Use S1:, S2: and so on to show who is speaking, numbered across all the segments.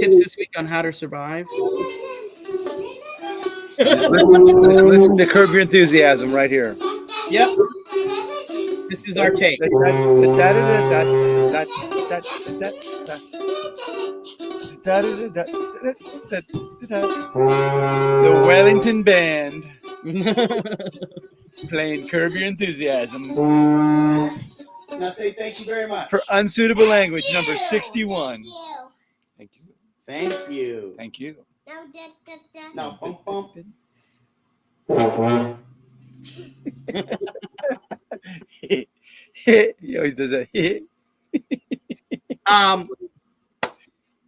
S1: tips this week on how to survive?
S2: Just listen to Curb Your Enthusiasm right here.
S1: Yep. This is our take.
S2: The Wellington Band playing Curb Your Enthusiasm.
S1: Now say thank you very much.
S2: For unsuitable language, number 61. Thank you.
S1: Thank you.
S2: Thank you.
S1: Now, bump, bump.
S2: He always does that.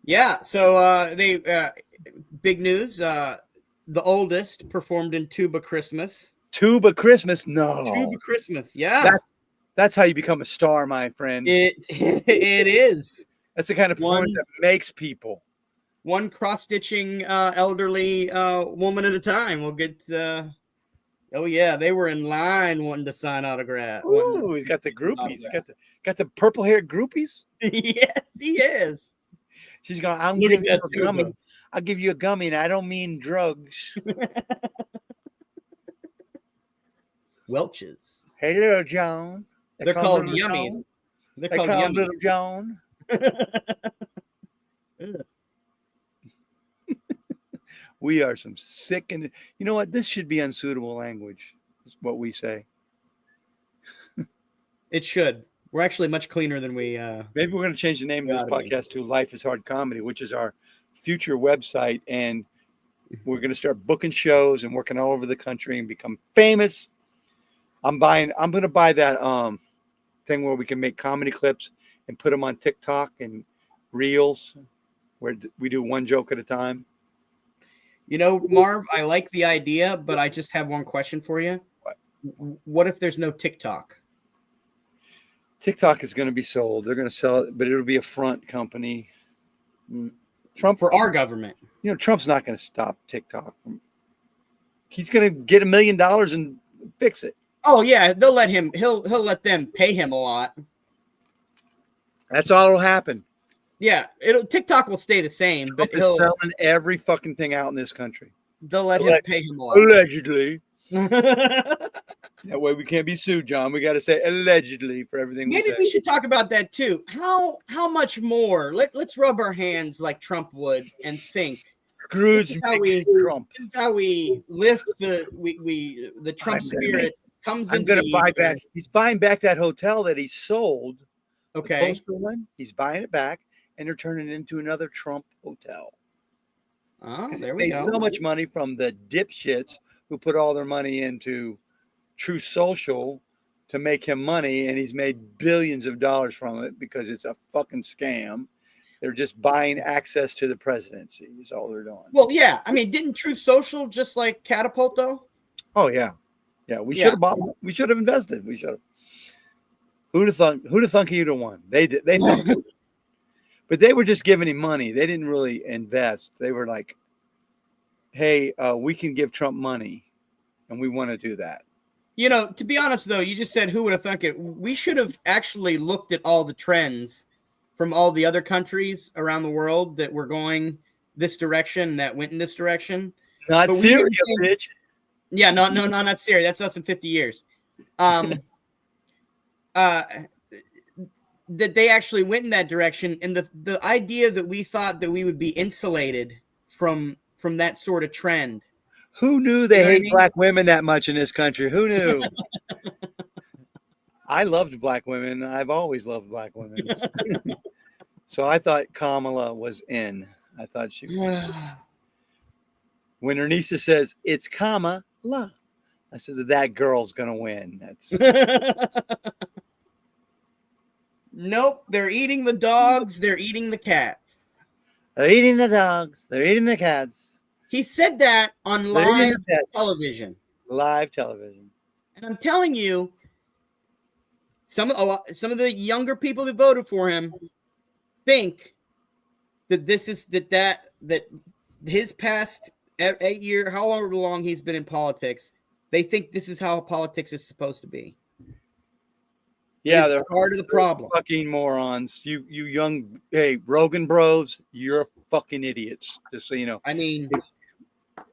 S1: Yeah. So they big news. The oldest performed in Tuba Christmas.
S2: Tuba Christmas? No.
S1: Tuba Christmas. Yeah.
S2: That's how you become a star, my friend.
S1: It is.
S2: That's the kind of performance that makes people.
S1: One cross-stitching elderly woman at a time. We'll get. Oh yeah, they were in line wanting to sign autograph.
S2: Ooh, he's got the groupies. Got the purple-haired groupies.
S1: Yes, he is.
S2: She's going. I'll give you a gummy. I'll give you a gummy, and I don't mean drugs.
S1: Welch's.
S2: Hey, little Joan.
S1: They're called yummies.
S2: Joan.
S1: They're
S2: They
S1: called
S2: call
S1: yummies.
S2: Little Joan. We are some sick, and you know what? This should be unsuitable language. Is what we say.
S1: It should. We're actually much cleaner than we.
S2: Maybe we're going to change the name of this podcast to Life is Hard Comedy, which is our future website, and we're going to start booking shows and working all over the country and become famous. I'm going to buy that thing where we can make comedy clips and put them on TikTok and Reels, where we do one joke at a time.
S1: You know, Marv, I like the idea, but I just have one question for you. What if there's no TikTok?
S2: TikTok is going to be sold. They're going to sell it, but it'll be a front company.
S1: Trump for our government.
S2: You know, Trump's not going to stop TikTok. He's going to get $1 million and fix it.
S1: Oh yeah, they'll let him. He'll let them pay him a lot.
S2: That's all that'll happen.
S1: Yeah, TikTok will stay the same, but
S2: he's selling every fucking thing out in this country.
S1: They'll let him pay him a lot.
S2: Allegedly. That way we can't be sued, John. We got to say allegedly for everything.
S1: Maybe we should talk about that too. How much more? Let's rub our hands like Trump would and think.
S2: Scrooge
S1: This is how we lift the Trump spirit comes into.
S2: I'm going to buy back. He's buying back that hotel that he sold.
S1: Okay.
S2: The postal one. He's buying it back, and they're turning it into another Trump hotel.
S1: Oh, there we go.
S2: So much money from the dipshits who put all their money into True Social to make him money, and he's made billions of dollars from it because it's a fucking scam. They're just buying access to the presidency is all they're doing.
S1: Well, yeah. I mean, didn't True Social just like catapult though?
S2: Oh yeah. Yeah. We should have bought. We should have invested. We should have. Who'd have thunk he'd have won? They did. They thought, but they were just giving him money. They didn't really invest. They were like, hey, we can give Trump money, and we want to do that.
S1: You know, to be honest, though, you just said who would have thunk it. We should have actually looked at all the trends from all the other countries around the world that were going this direction, that went in this direction.
S2: Not Syria, bitch.
S1: Yeah, no, not Syria. That's less than 50 years. That they actually went in that direction, and the idea that we thought that we would be insulated from that sort of trend.
S2: Who knew they hate black women that much in this country? Who knew? I loved black women. I've always loved black women. So I thought Kamala was in. I thought she was. When her niece says, it's Kamala, I said, that girl's going to win. That's.
S1: Nope. They're eating the dogs. They're eating the cats.
S2: They're eating the dogs. They're eating the cats.
S1: He said that on live television.
S2: Live television. And
S1: I'm telling you, some of the younger people that voted for him think that this is that his past 8 years, however long he's been in politics, they think this is how politics is supposed to be.
S2: Yeah,
S1: It's
S2: they're
S1: part of the problem.
S2: fucking morons. You young, hey, Rogan bros, you're fucking idiots. Just so you know.
S1: I mean,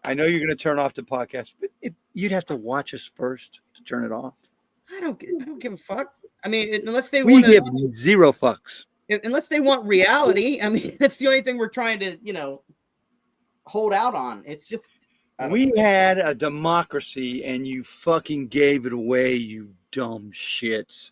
S2: I know you're going to turn off the podcast, but you'd have to watch us first to turn it off.
S1: I don't give a fuck. I mean, unless they
S2: We
S1: want
S2: give
S1: to,
S2: zero fucks.
S1: unless they want reality. I mean, that's the only thing we're trying to, hold out on. It's just
S2: We had a democracy and you fucking gave it away, you dumb shits.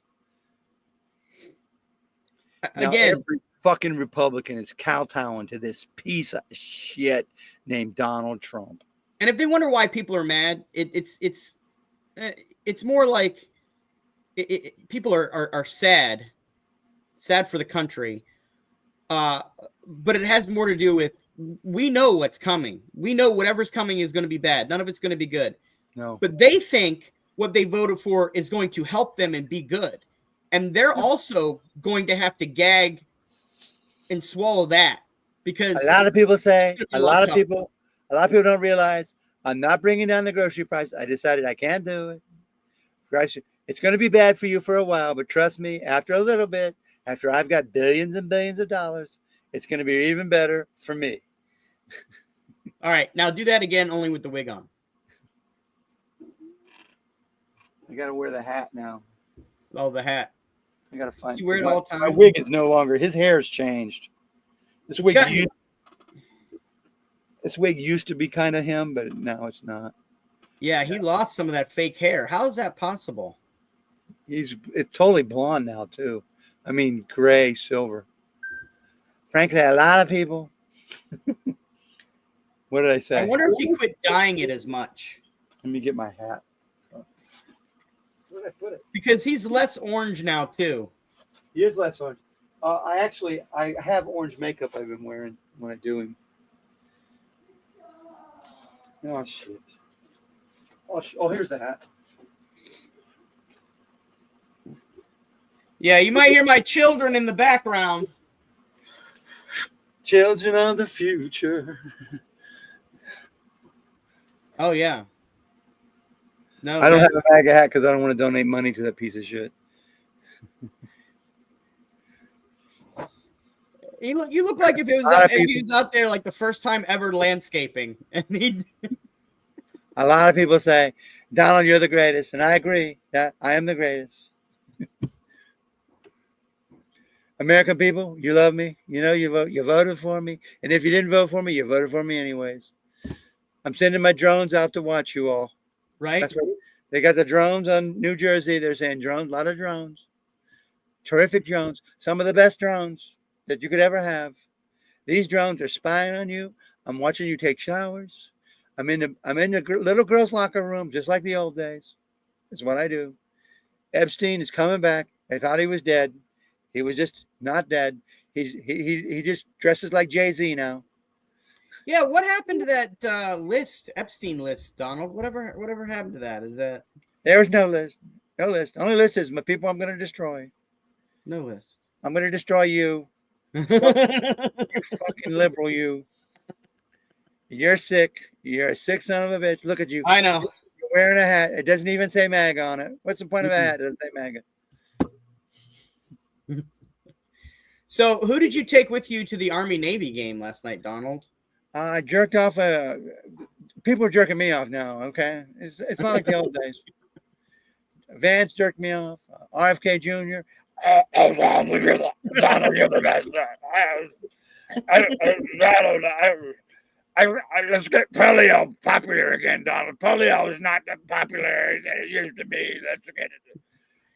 S2: Now,
S1: again,
S2: every fucking Republican is kowtowing to this piece of shit named Donald Trump.
S1: and if they wonder why people are mad, it's more like people are sad for the country. But it has more to do with, we know what's coming. We know whatever's coming is going to be bad. None of it's going to be good.
S2: No.
S1: But they think what they voted for is going to help them and be good. And they're also going to have to gag and swallow that, because
S2: a lot of people say,
S1: a lot of
S2: people don't realize I'm not bringing down the grocery price. I decided I can't do it. It's going to be bad for you for a while, but trust me, after a little bit, after I've got billions and billions of dollars, it's going to be even better for me.
S1: All right, now do that again, only with the wig on.
S2: I got to wear the hat now.
S1: Oh, the hat.
S2: I got to find
S1: it. Wear it all the time.
S2: My wig is no longer. His hair has changed. This wig used to be kind of him, but now it's not.
S1: Yeah, he lost some of that fake hair. How is that possible?
S2: It's totally blonde now too. I mean, gray, silver. Frankly, a lot of people. What did I say?
S1: I wonder if he quit dyeing it as much.
S2: Let me get my hat. Where did I put it?
S1: Because he's less orange now too.
S2: He is less orange. I have orange makeup I've been wearing when I do him. Oh shit. Oh, here's the hat.
S1: Yeah, you might hear my children in the background.
S2: Children of the future.
S1: Oh yeah. No,
S2: I don't have a bag of hat because I don't want to donate money to that piece of shit.
S1: You look like if he was out there like the first time ever landscaping, and he.
S2: A lot of people say, Donald, you're the greatest. And I agree that I am the greatest. American people, you love me. You know, you voted for me. And if you didn't vote for me, you voted for me anyways. I'm sending my drones out to watch you all.
S1: Right.
S2: That's what they got, the drones on New Jersey. They're saying drones, a lot of drones. Terrific drones. Some of the best drones that you could ever have. These drones are spying on you. I'm watching you take showers. I'm in the little girl's locker room, just like the old days. That's what I do. Epstein is coming back. They thought he was dead. He was just not dead. He just dresses like Jay-Z now.
S1: Yeah, what happened to that list, Epstein list, Donald? Whatever happened to that? Is that
S2: there's no list? No list. Only list is my people I'm going to destroy.
S1: No list.
S2: I'm going to destroy you. You fucking liberal, you. You're sick. You're a sick son of a bitch. Look at you.
S1: I know.
S2: You're wearing a hat. It doesn't even say MAGA on it. What's the point of a hat? It doesn't say MAGA.
S1: So, who did you take with you to the Army-Navy game last night, Donald?
S2: I jerked off. People are jerking me off now. Okay, it's not like the old days. Vance jerked me off. RFK Jr. Donald, you're the best. Let's get polio popular again, Donald. Polio is not that popular as it used to be. Let's get it.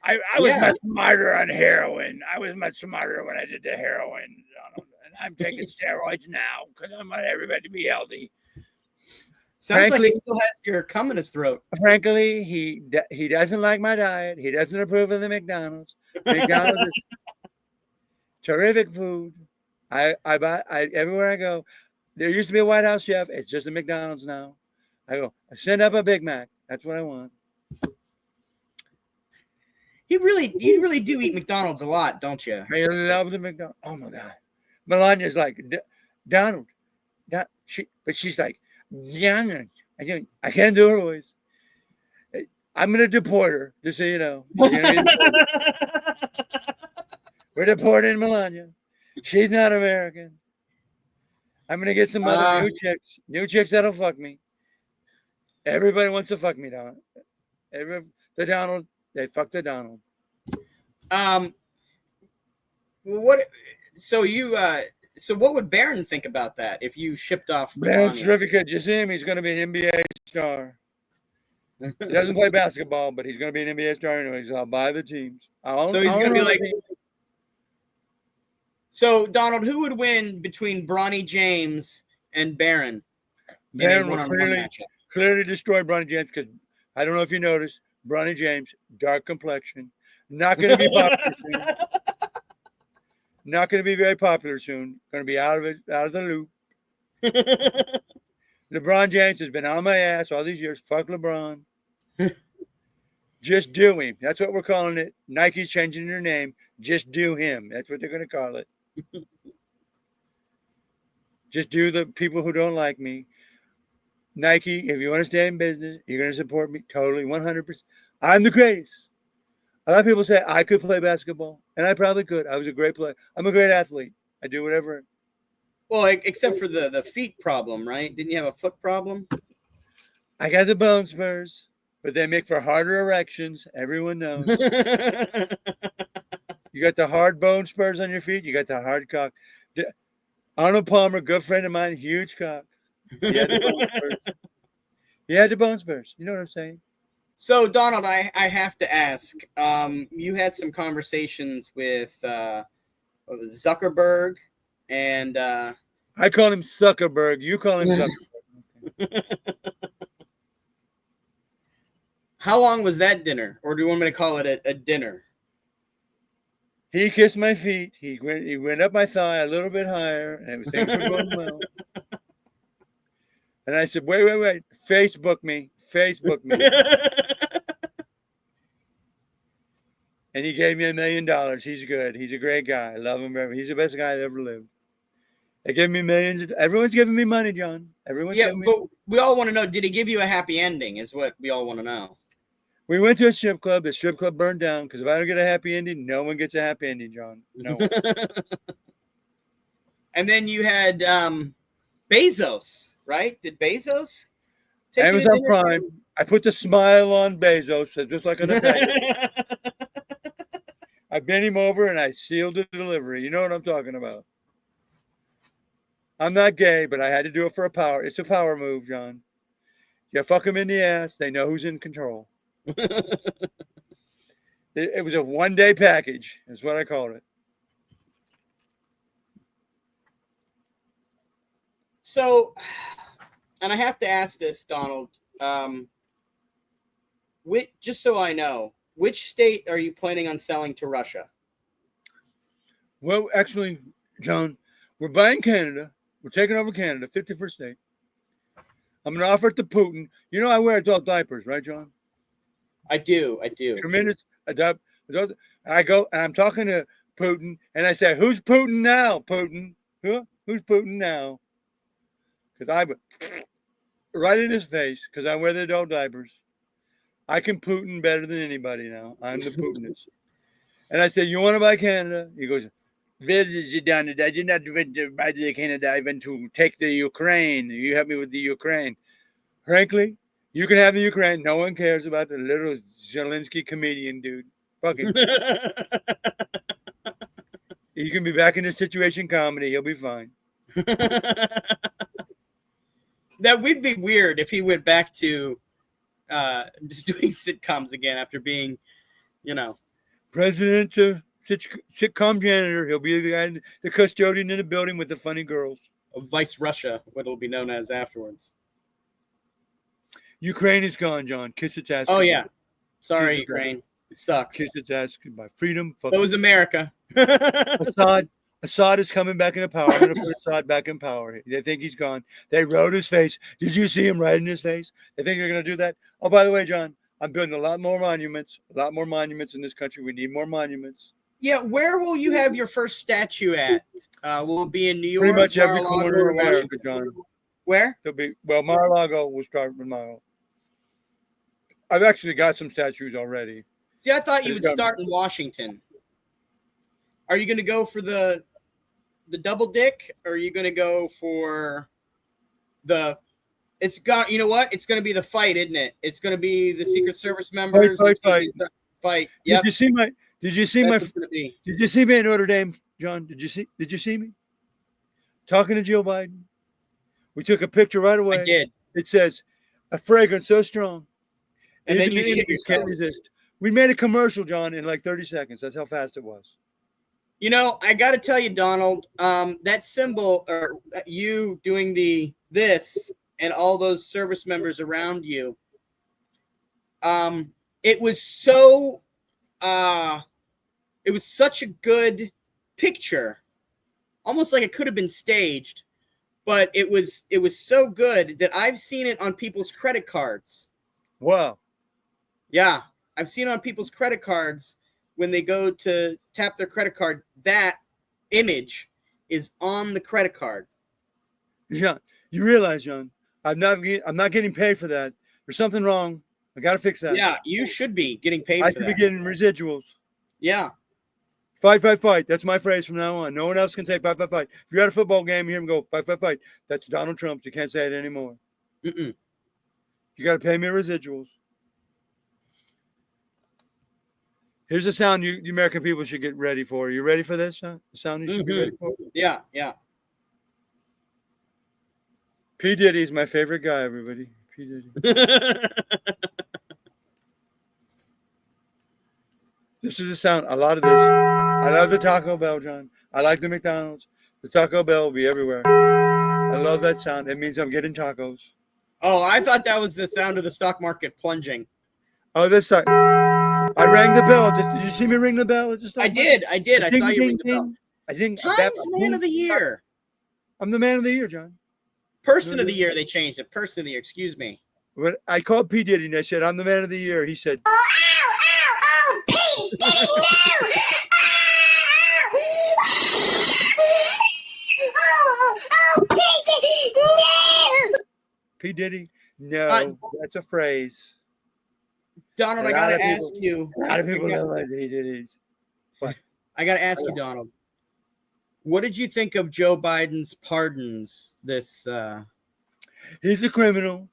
S2: I was much smarter on heroin. I was much smarter when I did the heroin, Donald. And I'm taking steroids now because I want everybody to be healthy.
S1: Sounds like he still has your cum in his throat.
S2: Frankly, he doesn't like my diet. He doesn't approve of the McDonald's. McDonald's is terrific food. I buy everywhere I go. There used to be a White House chef. It's just a McDonald's now. I go, send up a Big Mac. That's what I want.
S1: You really do eat McDonald's a lot, don't you?
S2: I love the McDonald's. Oh my God. Melania's like, Donald. But she's like, Donald. I can't do her voice. I'm going to deport her, just so you know. We're deporting Melania. She's not American. I'm going to get some other new chicks that'll fuck me. Everybody wants to fuck me, Donald. The Donald, they fuck the Donald.
S1: What? So what would Barron think about that if you shipped off?
S2: Barron's terrific kid. You see him? He's going to be an NBA star. He doesn't play basketball, but he's going to be an NBA star anyway. So I'll buy the teams.
S1: So he's going to be like. So Donald, who would win between Bronny James and Barron?
S2: Barron will clearly destroy Bronny James because I don't know if you noticed, Bronny James, dark complexion, not going to be popular soon. Not going to be very popular soon. Going to be out of the loop. LeBron James has been on my ass all these years. Fuck LeBron. Just do him. That's what we're calling it. Nike's changing their name. Just do him. That's what they're going to call it. Just do the people who don't like me. Nike, if you want to stay in business, you're going to support me totally, 100%. I'm the greatest. A lot of people say I could play basketball, and I probably could. I was a great player. I'm a great athlete. I do whatever.
S1: Well, except for the feet problem, right? Didn't you have a foot problem?
S2: I got the bone spurs, but they make for harder erections. Everyone knows. You got the hard bone spurs on your feet. You got the hard cock. Arnold Palmer, good friend of mine, huge cock. He had the bone spurs. He had the bone spurs. You know what I'm saying?
S1: So, Donald, I have to ask. You had some conversations with Zuckerberg and
S2: I call him Zuckerberg. You call him Zuckerberg.
S1: How long was that dinner, or do you want me to call it a dinner?
S2: He kissed my feet. He went up my thigh a little bit higher, and things were going well. And I said, wait. Facebook me. And he gave me $1 million. He's good. He's a great guy. I love him. He's the best guy that ever lived. They gave me millions. Everyone's giving me money, John.
S1: But we all want to know, did he give you a happy ending is what we all want to know.
S2: We went to a strip club. The strip club burned down because if I don't get a happy ending, no one gets a happy ending, John. No one.
S1: And then you had Bezos, right? Did Bezos take
S2: Amazon Prime. I put the smile on Bezos, just like on the package. I bent him over and I sealed the delivery. You know what I'm talking about. I'm not gay, but I had to do it for a power. It's a power move, John. You fuck them in the ass, they know who's in control. It was a one-day package, is what I called it.
S1: So, and I have to ask this, Donald. Just so I know, which state are you planning on selling to Russia?
S2: Well, actually, John, we're buying Canada. We're taking over Canada, 51st state. I'm going to offer it to Putin. You know I wear adult diapers, right, John?
S1: I do.
S2: Tremendous adult. I go, and I'm talking to Putin, and I say, who's Putin now, Putin? Huh? Who's Putin now? Because I right in his face, because I wear the adult diapers. I can Putin better than anybody now. I'm the Putinist. And I say, you want to buy Canada? He goes, where is it done? I did not want to buy the Canada. I went to take the Ukraine. You help me with the Ukraine. Frankly, you can have the Ukraine. No one cares about the little Zelensky comedian dude. Fuck him. He can be back in the situation comedy. He'll be fine.
S1: That would be weird if he went back to just doing sitcoms again after being,
S2: president of sitcom janitor. He'll be the guy, the custodian in the building with the funny girls.
S1: Vice Russia, what it'll be known as afterwards.
S2: Ukraine is gone, John. Kiss its ass.
S1: Oh yeah, sorry, Ukraine. It sucks.
S2: Kiss its ass goodbye. Freedom.
S1: That was America.
S2: Assad is coming back into power. I'm going to put Assad back in power. They think he's gone. They wrote his face. Did you see him right in his face? They think they're going to do that. Oh, by the way, John, I'm building a lot more monuments. In this country. We need more monuments.
S1: Yeah, where will you have your first statue at? Will it be in New York?
S2: Pretty much every corner of America, John.
S1: Where?
S2: Mar-a-Lago. We'll start with Mar-a-Lago. I've actually got some statues already.
S1: See, I thought you would start in Washington. Are you going to go for the double dick, or are you going to go for the? It's got. You know what? It's going to be the fight, isn't it? It's going to be the Secret Service members. Fight. Yep.
S2: Did you see my? Did you see
S1: That's
S2: my? Did you see me at Notre Dame, John? Did you see me talking to Joe Biden? We took a picture right away.
S1: I did.
S2: It says, "A fragrance so strong,
S1: and then you
S2: can't resist." We made a commercial, John, in like 30 seconds. That's how fast it was.
S1: You know, I got to tell you, Donald, that symbol, or you doing this and all those service members around you, it was so, it was such a good picture, almost like it could have been staged, but it was so good that I've seen it on people's credit cards.
S2: Wow.
S1: Yeah, I've seen it on people's credit cards. When they go to tap their credit card, that image is on the credit card.
S2: John, you realize, John, I'm not getting paid for that. There's something wrong. I got to fix that.
S1: Yeah, you should be getting paid for that.
S2: I should be getting residuals.
S1: Yeah.
S2: Fight, fight, fight. That's my phrase from now on. No one else can say fight, fight, fight. If you're at a football game, you hear him go, fight, fight, fight. That's Donald Trump. You can't say it anymore.
S1: Mm-mm.
S2: You got to pay me residuals. Here's a sound you American people should get ready for. Are you ready for this? The sound you should be ready for?
S1: Yeah.
S2: P. Diddy is my favorite guy, everybody. P. Diddy. This is the sound. A lot of this. I love the Taco Bell, John. I like the McDonald's. The Taco Bell will be everywhere. I love that sound. It means I'm getting tacos.
S1: Oh, I thought that was the sound of the stock market plunging.
S2: Oh, this time. I rang the bell. Did you see me ring the bell?
S1: I did. I saw you ring the bell.
S2: I think
S1: Times Man of the Year.
S2: I'm the man of the year, John.
S1: Person of the Year. They changed it. Person of the Year. Excuse me.
S2: When I called P. Diddy and I said, I'm the man of the year. He said,
S3: P. Diddy, no.
S2: P. Diddy, no. That's a phrase.
S1: Donald, I got to ask you.
S2: A lot of people know what P. Diddy's. What?
S1: I got to ask you, Donald. What did you think of Joe Biden's pardons?
S2: He's a criminal.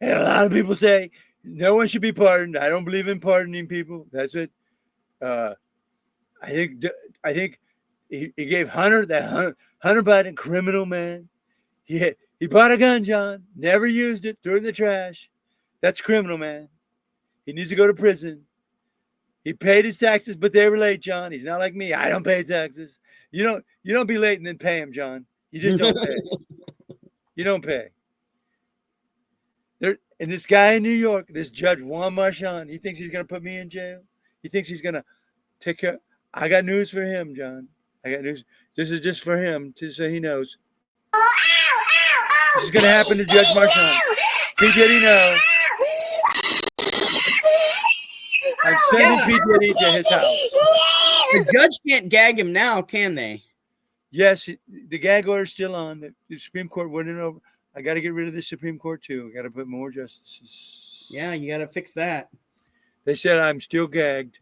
S2: And a lot of people say no one should be pardoned. I don't believe in pardoning people. That's what I think he gave Hunter Biden, criminal man. He bought a gun, John. Never used it. Threw it in the trash. That's criminal, man. He needs to go to prison. He paid his taxes, but they were late, John. He's not like me. I don't pay taxes. You don't be late and then pay him, John. You just don't pay. You don't pay. And this guy in New York, this Judge Juan Marchand, he thinks he's going to put me in jail. He thinks he's going to take care. I got news for him, John. I got news. This is just for him, just so he knows. This is going to happen to Judge Marchand. P. Diddy, no. I'm sending P. Diddy to his house.
S1: The judge can't gag him now, can they?
S2: Yes, the gag order is still on. The Supreme Court wouldn't over. I got to get rid of the Supreme Court, too. I got to put more justices.
S1: Yeah, you got to fix that.
S2: They said I'm still gagged.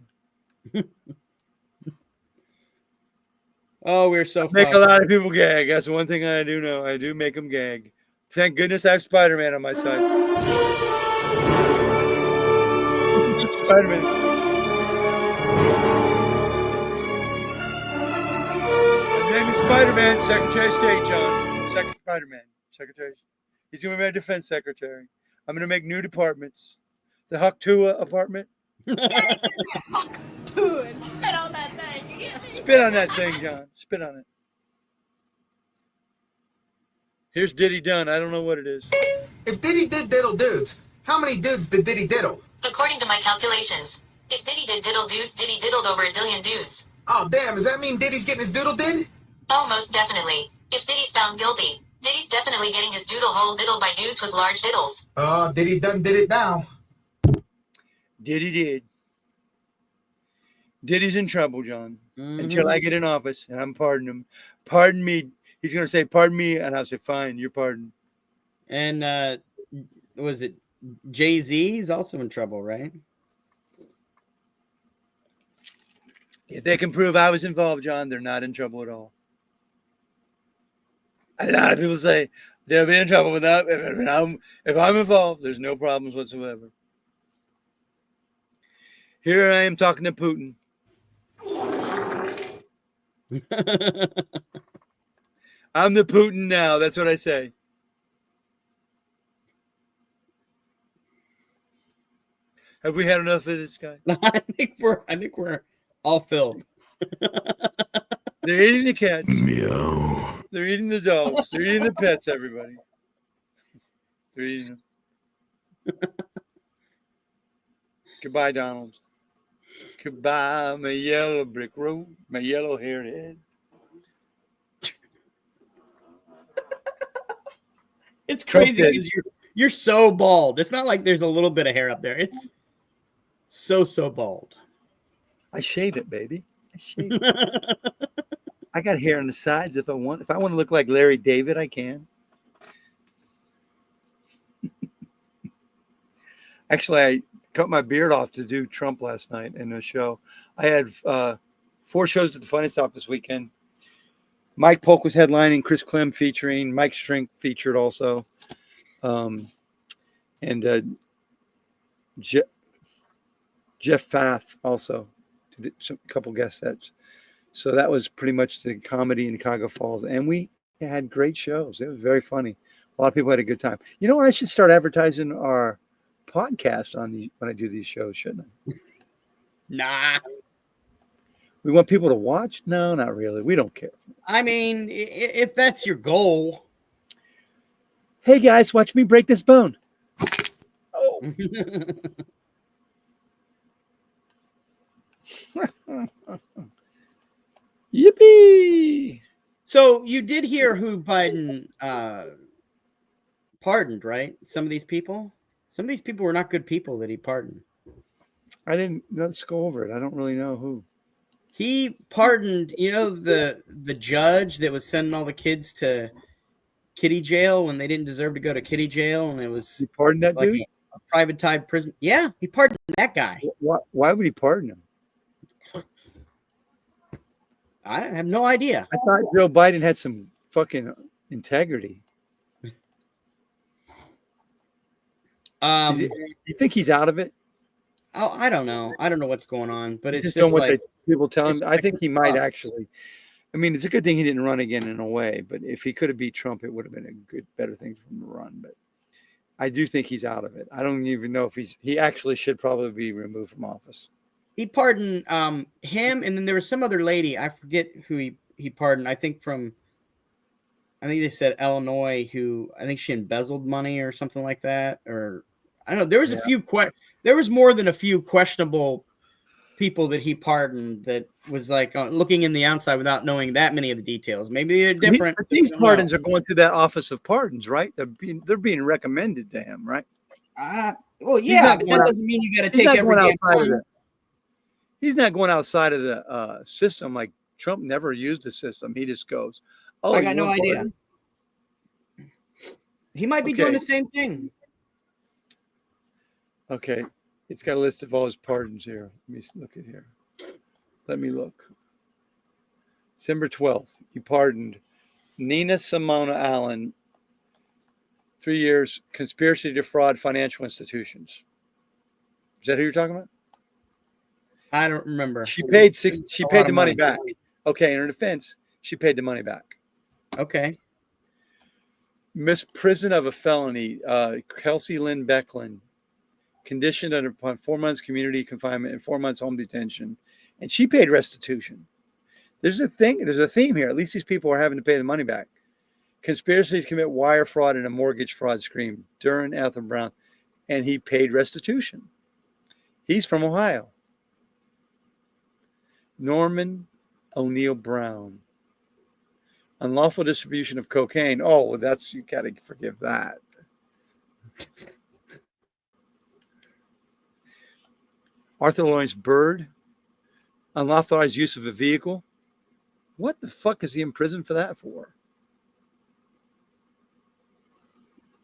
S1: Oh, we're so
S2: make a lot of people gag. That's one thing I do know. I do make them gag. Thank goodness I have Spider-Man on my side. Spider-Man. His name is Spider-Man, Secretary of State, John. Spider-Man. Secretary. He's going to be my defense secretary. I'm going to make new departments. The Hucktua apartment.
S3: Spit on that thing.
S2: Spit on that thing, John. Spit on it. Here's Diddy done. I don't know what it is.
S4: If Diddy did diddle dudes, how many dudes did Diddy diddle?
S5: According to my calculations, if Diddy did diddle dudes, Diddy diddled over 1 billion dudes.
S4: Oh, damn. Does that mean Diddy's getting his doodle did?
S5: Oh, most definitely. If Diddy's found guilty, Diddy's definitely getting his doodle hole diddled by dudes with large diddles.
S4: Oh, Diddy done did it now.
S2: Diddy did. Diddy's in trouble, John. Until I get in office and I'm pardoning him. Pardon me. He's going to say, pardon me. And I'll say, fine, you're pardoned.
S1: And was it Jay-Z is also in trouble, right?
S2: If they can prove I was involved, John, they're not in trouble at all. A lot of people say they'll be in trouble with that. If I'm involved, there's no problems whatsoever. Here I am talking to Putin. I'm the Putin now. That's what I say. Have we had enough of this guy?
S1: I think we're all filled.
S2: They're eating the cats. Meow. They're eating the dogs. They're eating the pets, everybody. They're eating them. Goodbye, Donald. Goodbye, my yellow brick road, my yellow haired head.
S1: It's crazy because you're so bald. It's not like there's a little bit of hair up there. It's so bald.
S2: I shave it, baby. I shave it. I got hair on the sides if I want. If I want to look like Larry David, I can. Actually, I cut my beard off to do Trump last night in a show. I had 4 shows at the Funny Stop this weekend. Mike Polk was headlining, Chris Clem featuring, Mike Strink featured also, and Jeff Fath also did a couple guest sets. So that was pretty much the comedy in Cuyahoga Falls, and we had great shows. It was very funny. A lot of people had a good time. You know what? I should start advertising our podcast when I do these shows, shouldn't I?
S1: Nah.
S2: We want people to watch? No, not really. We don't care.
S1: I mean, if that's your goal.
S2: Hey guys, watch me break this bone. Oh. Yippee!
S1: So you did hear who Biden pardoned, right? Some of these people were not good people that he pardoned.
S2: I didn't. Let's go over it. I don't really know who.
S1: He pardoned, the judge that was sending all the kids to kiddie jail when they didn't deserve to go to kiddie jail, and it was
S2: He pardoned that
S1: like
S2: dude?
S1: a privatized prison. Yeah, he pardoned that guy.
S2: Why would he pardon him?
S1: I have no idea.
S2: I thought Joe Biden had some fucking integrity. You think he's out of it?
S1: Oh, I don't know. I don't know what's going on, but it's
S2: Just
S1: just
S2: don't
S1: like
S2: what people tell him. I think he might
S1: Trump.
S2: actually. I mean, it's a good thing he didn't run again in a way. But if he could have beat Trump, it would have been better thing for him to run. But I do think he's out of it. I don't even know if he actually should probably be removed from office.
S1: He pardoned him, and then there was some other lady. I forget who he pardoned. I think they said Illinois, who I think she embezzled money or something like that. Or I don't know. There was a few there was more than a few questionable people that he pardoned that was like looking in the outside without knowing that many of the details. Maybe they're different.
S2: These pardons are going through that office of pardons, right? They're being recommended to him, right?
S1: Well, yeah, but that doesn't mean you got to take every damn one.
S2: He's not going outside of the system. Like Trump never used the system. He just goes, "Oh,
S1: I got no idea." He might be doing the same thing.
S2: Okay, it's got a list of all his pardons here. Let me look at here. Let me look. December 12th, he pardoned Nina Simona Allen, 3 years, conspiracy to defraud financial institutions. Is that who you're talking about?
S1: I don't remember.
S2: She paid the money back. Okay, in her defense, she paid the money back.
S1: Okay.
S2: Misprison of a felony, Kelsey Lynn Becklin, conditioned upon 4 months community confinement and 4 months home detention, and she paid restitution. There's a theme here. At least these people are having to pay the money back. Conspiracy to commit wire fraud and a mortgage fraud scheme, Duran Ethel Brown, and he paid restitution. He's from Ohio. Norman O'Neill Brown, unlawful distribution of cocaine. Oh, well, you got to forgive that. Arthur Lawrence Byrd, unauthorized use of a vehicle. What the fuck is he in prison for that for?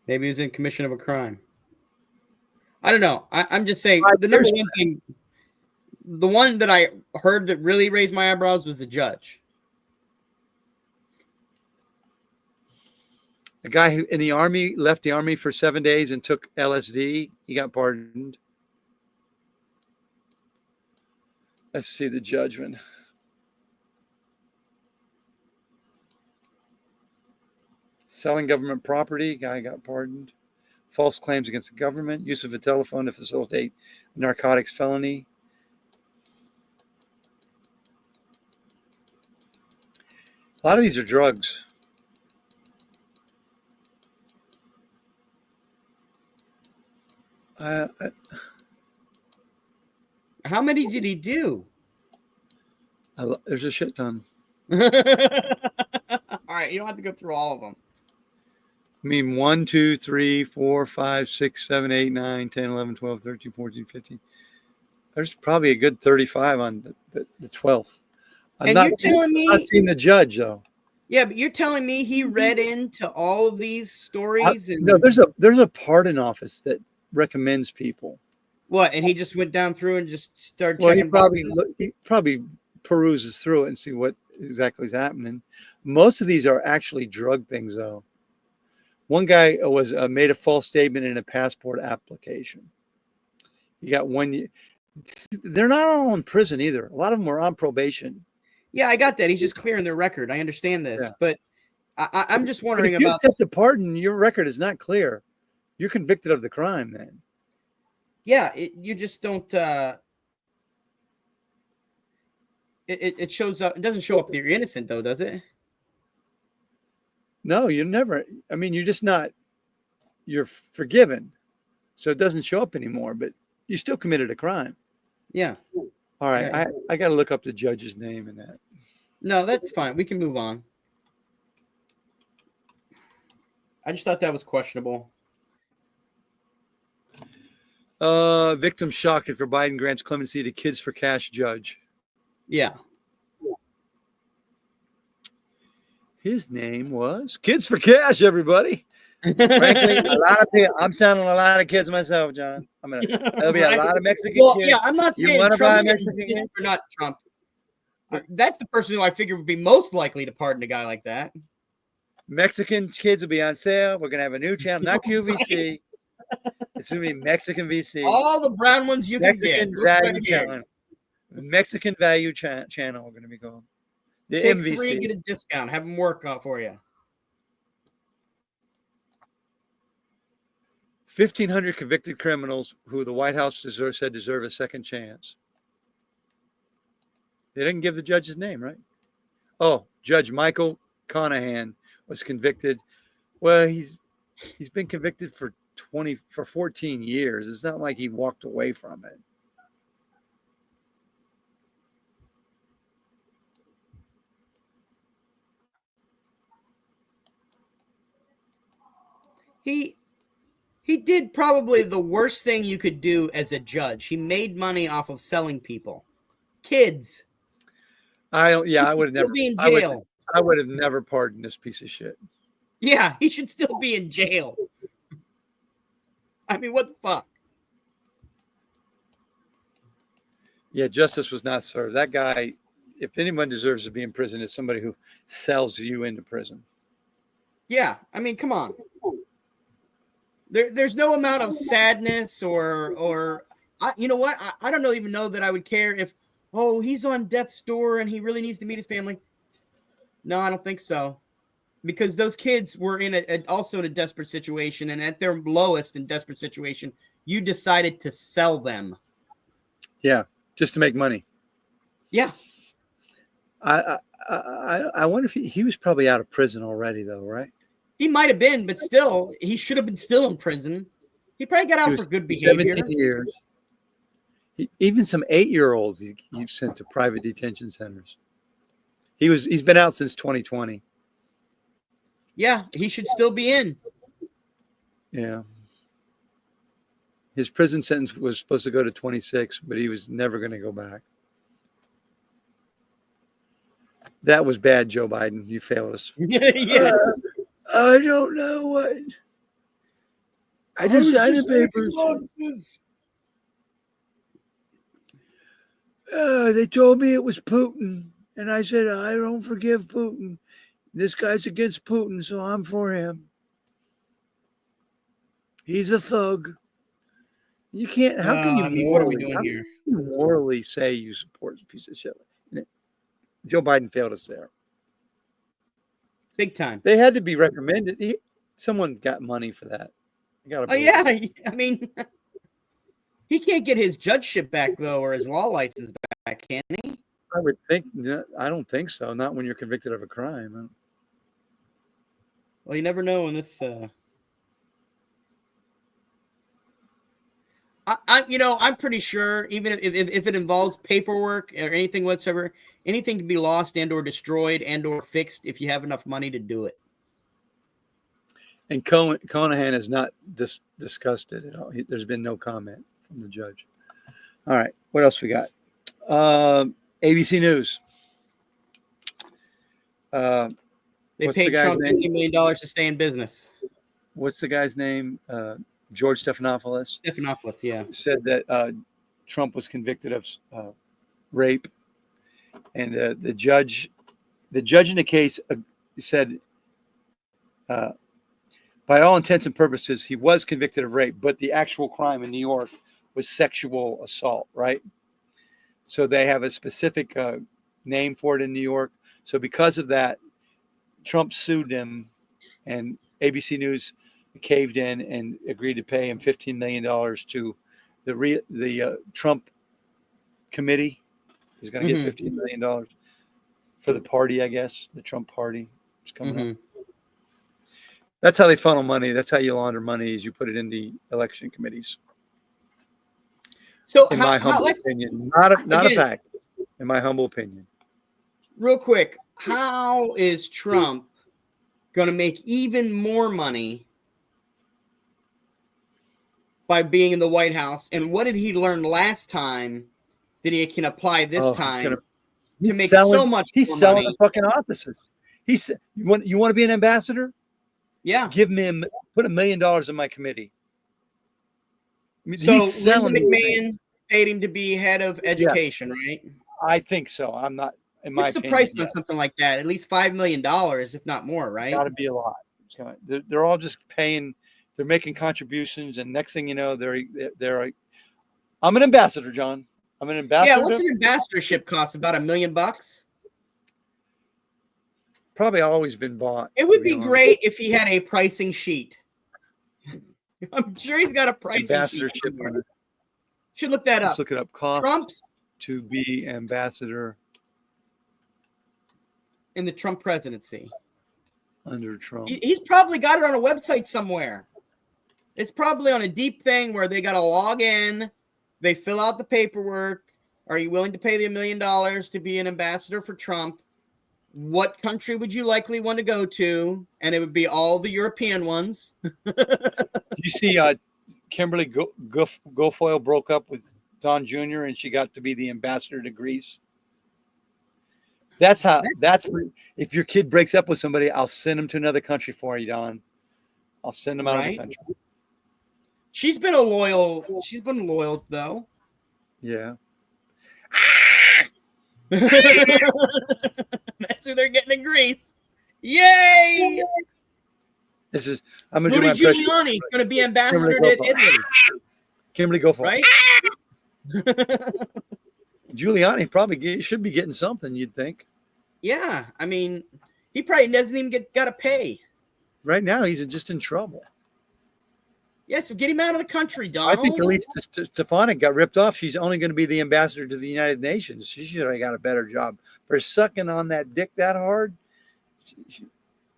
S1: Maybe he was in commission of a crime. I don't know. I'm just saying
S2: 5
S1: the number
S2: years.
S1: one thing, the one that I heard that really raised my eyebrows was the judge.
S2: A guy who in the army left the army for 7 days and took LSD. He got pardoned. Let's see the judgment. Selling government property. Guy got pardoned. False claims against the government. Use of a telephone to facilitate a narcotics felony. A lot of these are drugs.
S1: How many did he do?
S2: There's a shit ton.
S1: All right, you don't have to go through all of them.
S2: I mean, 1, 2, 3, 4, 5, 6, 7, 8, 9, 10, 11, 12, 13, 14, 15. There's probably a good 35 on the 12th.
S1: And you're telling me,
S2: I've not seen the judge, though.
S1: Yeah, but you're telling me he read into all of these stories?
S2: No, there's a pardon office that recommends people.
S1: What? And he just went down through and just started
S2: Well,
S1: checking boxes?
S2: he probably peruses through it and see what exactly is happening. Most of these are actually drug things, though. One guy was made a false statement in a passport application. You got 1 year. They're not all in prison either. A lot of them are on probation.
S1: Yeah, I got that. He's just clearing their record. I understand this,
S2: Yeah.
S1: but I'm just wondering
S2: if you
S1: about.
S2: accept the pardon, your record is not clear. You're convicted of the crime, then.
S1: Yeah, you just don't. It shows up. It doesn't show up that you're innocent, though, does it?
S2: No, you never. I mean, you're just not. You're forgiven, so it doesn't show up anymore. But you still committed a crime.
S1: Yeah.
S2: All right,
S1: Yeah.
S2: I got to look up the judge's name in that.
S1: No, that's fine. We can move on. I just thought that was questionable.
S2: Victim shocked after Biden grants clemency to kids for cash judge.
S1: Yeah.
S2: His name was Kids for Cash, everybody. Frankly, a lot of people, I'm sounding a lot of kids myself, John. There'll be a lot of Mexican kids.
S1: Yeah, I'm not
S2: You
S1: saying
S2: wanna buy
S1: Trump
S2: Mexican kids?
S1: or not Trump. That's the person who I figure would be most likely to pardon a guy like that.
S2: Mexican kids will be on sale. We're gonna have a new channel, not QVC. It's gonna be Mexican VC.
S1: All the brown ones you can get.
S2: Mexican value channel. Mexican value channel. We're gonna be going. The
S1: Take
S2: MVC.
S1: 3 and get a discount. Have them work for you.
S2: 1,500 convicted criminals who the White House said deserve a second chance. They didn't give the judge's name, right? Oh, Judge Michael Conahan was convicted. Well, he's been convicted for 14 years. It's not like he walked away from it.
S1: He did probably the worst thing you could do as a judge. He made money off of selling people. Kids.
S2: I would have never
S1: be in jail.
S2: I would have never pardoned this piece of shit.
S1: Yeah, he should still be in jail. I mean, what the fuck?
S2: Yeah, justice was not served. That guy, if anyone deserves to be in prison, it's somebody who sells you into prison.
S1: Yeah, I mean, come on. There's no amount of sadness or you know what? I don't even know that I would care if, oh, he's on death's door and he really needs to meet his family. No, I don't think so. Because those kids were also in a desperate situation, and at their lowest and desperate situation, you decided to sell them.
S2: Yeah, just to make money.
S1: Yeah.
S2: I wonder if he was probably out of prison already, though, right?
S1: He might have been, but still, he should have been still in prison. He probably got out for good behavior.
S2: 17 years. Even some 8-year-olds he sent to private detention centers. He's been out since 2020.
S1: Yeah, he should still be in.
S2: Yeah. His prison sentence was supposed to go to 26, but he was never going to go back. That was bad, Joe Biden. You failed us.
S1: Yes.
S2: I don't know what. I just signed the papers. They told me it was Putin, and I said I don't forgive Putin. This guy's against Putin, so I'm for him. He's a thug. You can't. How can you?
S1: I mean, what are we doing here?
S2: Morally say you support this piece of shit? Joe Biden failed us there.
S1: Big time.
S2: They had to be recommended. Someone got money for that.
S1: Oh yeah, I mean, he can't get his judgeship back though, or his law license back, can he?
S2: I would think. I don't think so. Not when you're convicted of a crime.
S1: Well, you never know in this. I'm pretty sure even if it involves paperwork or anything whatsoever, anything can be lost and or destroyed and or fixed if you have enough money to do it.
S2: And Conahan has not discussed it at all. There's been no comment from the judge. All right, what else we got? ABC News.
S1: They paid Trump $50 million to stay in business.
S2: What's the guy's name? George Stephanopoulos.
S1: Stephanopoulos, yeah.
S2: Said that Trump was convicted of rape. And the judge in the case said, by all intents and purposes, he was convicted of rape, but the actual crime in New York was sexual assault, right? So they have a specific name for it in New York. So because of that, Trump sued him, and ABC News caved in and agreed to pay him $15 million to the Trump committee. He's going to get $15 million for the party, I guess. The Trump party is coming up. That's how they funnel money. That's how you launder money, is you put it in the election committees.
S1: So
S2: in my humble opinion, not a fact, in my humble opinion.
S1: Real quick, how is Trump going to make even more money by being in the White House? And what did he learn last time that he can apply this time to make so much
S2: he's
S1: more
S2: selling
S1: money?
S2: The fucking offices. He said, you want to be an ambassador?
S1: Yeah.
S2: Put $1 million in my committee. I mean,
S1: so Linda McMahon paid him to be head of education, right?
S2: I think so. I'm not, in my
S1: What's the
S2: opinion,
S1: price on something like that? At least $5 million, if not more, right?
S2: Got to be a lot. They're all just paying. They're making contributions, and next thing you know, they're. I'm an ambassador, John. I'm an ambassador.
S1: Yeah, what's an ambassadorship cost? About $1 million?
S2: Probably always been bought.
S1: It would be great if he had a pricing sheet. I'm sure he's got a pricing
S2: ambassadorship
S1: sheet. Should look that up.
S2: Let's look it up. Cost
S1: Trump's
S2: to be ambassador
S1: in the Trump presidency.
S2: Under Trump.
S1: He's probably got it on a website somewhere. It's probably on a deep thing where they got to log in. They fill out the paperwork. Are you willing to pay the $1 million to be an ambassador for Trump? What country would you likely want to go to? And it would be all the European ones.
S2: You see, Kimberly Guilfoyle broke up with Don Jr. and she got to be the ambassador to Greece. That's if your kid breaks up with somebody, I'll send them to another country for you, Don. I'll send them out of the country.
S1: She's been loyal though.
S2: Yeah.
S1: That's who they're getting in Greece. Yay!
S2: I'm gonna
S1: Rudy
S2: do my
S1: Giuliani's going to be ambassador to Italy.
S2: Kimberly, go for
S1: it.
S2: Right? Giuliani probably should be getting something, you'd think.
S1: Yeah, I mean, he probably doesn't even got to pay.
S2: Right now, he's just in trouble.
S1: Yeah, so get him out of the country, Donald.
S2: I think Elise Stefanik got ripped off. She's only going to be the ambassador to the United Nations. She should have got a better job for sucking on that dick that hard.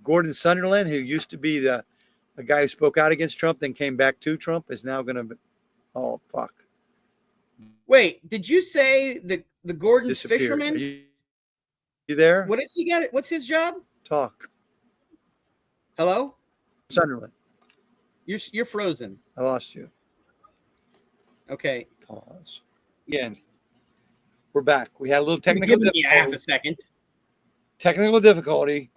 S2: Gordon Sunderland, who used to be the guy who spoke out against Trump, then came back to Trump, is now going to. Oh fuck!
S1: Wait, did you say the Gordon's fisherman?
S2: You there?
S1: What is he got? What's his job?
S2: Talk.
S1: Hello?
S2: Sunderland.
S1: You're frozen.
S2: I lost you.
S1: Okay.
S2: Pause. Again. We're back. We had a little technical difficulty.
S1: Half a second.
S2: Technical difficulty.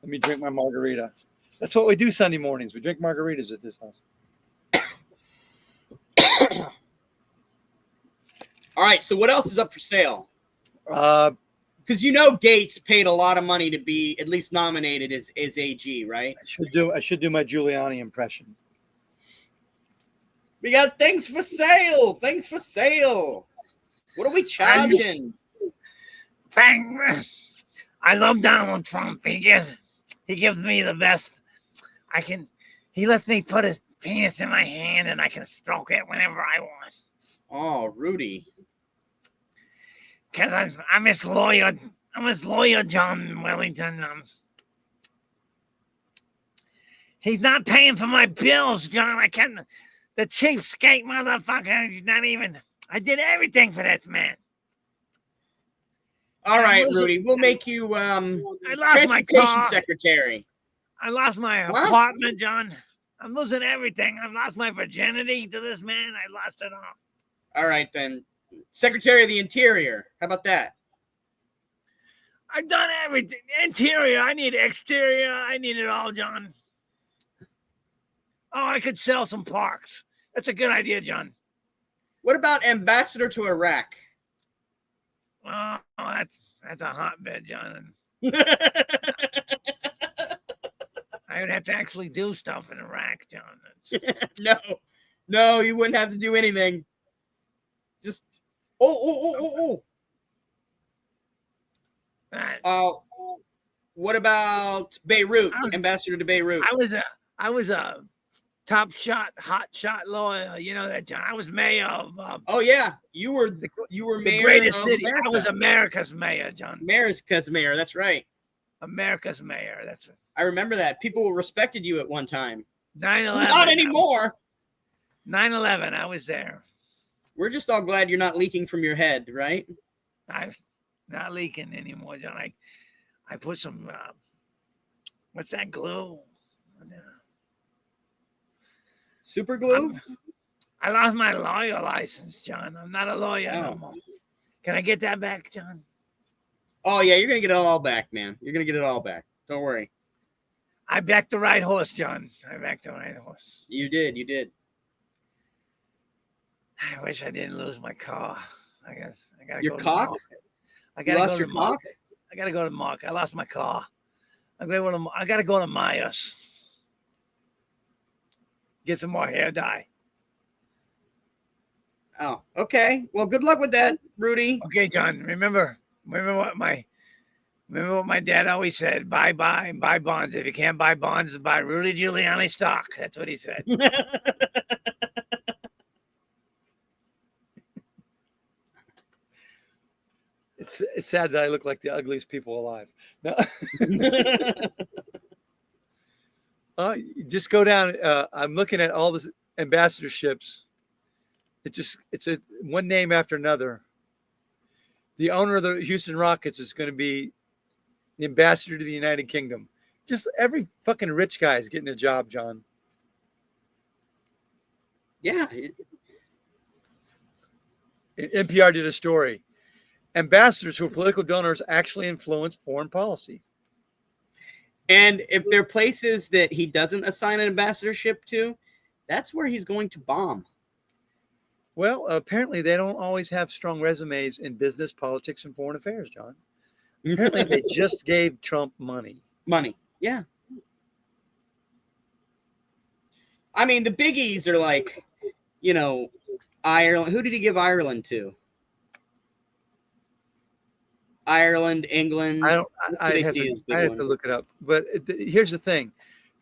S2: Let me drink my margarita. That's what we do Sunday mornings. We drink margaritas at this house.
S1: All right. So what else is up for sale?
S2: Uh,
S1: Because you know Gates paid a lot of money to be at least nominated as AG, right?
S2: I should do my Giuliani impression.
S1: We got things for sale. Things for sale. What are we charging?
S6: I love Donald Trump. He gives me the best. He lets me put his penis in my hand and I can stroke it whenever I want.
S1: Oh, Rudy.
S6: Because I'm his lawyer. I'm his lawyer, John Wellington. He's not paying for my bills, John. The cheapskate motherfucker. He's not even. I did everything for this man.
S1: All right, Rudy. We'll make you
S6: I lost my
S1: transportation
S6: car.
S1: secretary.
S6: I lost my apartment, John. I'm losing everything. I lost my virginity to this man. I lost it all.
S1: All right, then. Secretary of the Interior. How about that?
S6: I've done everything. Interior. I need exterior. I need it all, John. Oh, I could sell some parks. That's a good idea, John.
S1: What about ambassador to Iraq?
S6: Oh, that's a hotbed, John. I would have to actually do stuff in Iraq, John.
S1: No, you wouldn't have to do anything. Just what about Beirut? Ambassador to Beirut.
S6: I was a top shot, hot shot lawyer. You know that, John. I was mayor of.
S1: Oh yeah, you were
S6: the
S1: mayor
S6: greatest
S1: of
S6: city.
S1: America.
S6: I was America's mayor, John.
S1: America's mayor. That's right.
S6: America's mayor. That's it.
S1: I remember that. People respected you at one time.
S6: 9/11.
S1: Not anymore.
S6: 9/11. I was there.
S1: We're just all glad you're not leaking from your head, right?
S6: I'm not leaking anymore, John. I put some. What's that glue?
S1: Super glue?
S6: I lost my lawyer license, John. I'm not a lawyer no more. Can I get that back, John?
S1: Oh, yeah, you're going to get it all back, man. You're going to get it all back. Don't worry.
S6: I backed the right horse, John. I backed the right horse.
S1: You did.
S6: I wish I didn't lose my car. I got
S1: your cock?
S6: You lost your cock? I got to go to Mark. I lost my car. I got to go to Myers. Get some more hair dye.
S1: Oh, okay. Well, good luck with that, Rudy.
S6: Okay, John. Remember what my dad always said: buy bonds. If you can't buy bonds, buy Rudy Giuliani stock. That's what he said.
S2: It's sad that I look like the ugliest people alive. No. Just go down. I'm looking at all the ambassadorships. It's one name after another. The owner of the Houston Rockets is going to be the ambassador to the United Kingdom. Just every fucking rich guy is getting a job, John.
S1: Yeah.
S2: NPR did a story. Ambassadors who are political donors actually influence foreign policy.
S1: And if there are places that he doesn't assign an ambassadorship to, that's where he's going to bomb.
S2: Well, apparently they don't always have strong resumes in business, politics, and foreign affairs, John. Apparently they just gave Trump money.
S1: Yeah. I mean, the biggies are like, Ireland. Who did he give Ireland to? Ireland, England.
S2: I have to look it up. But here's the thing.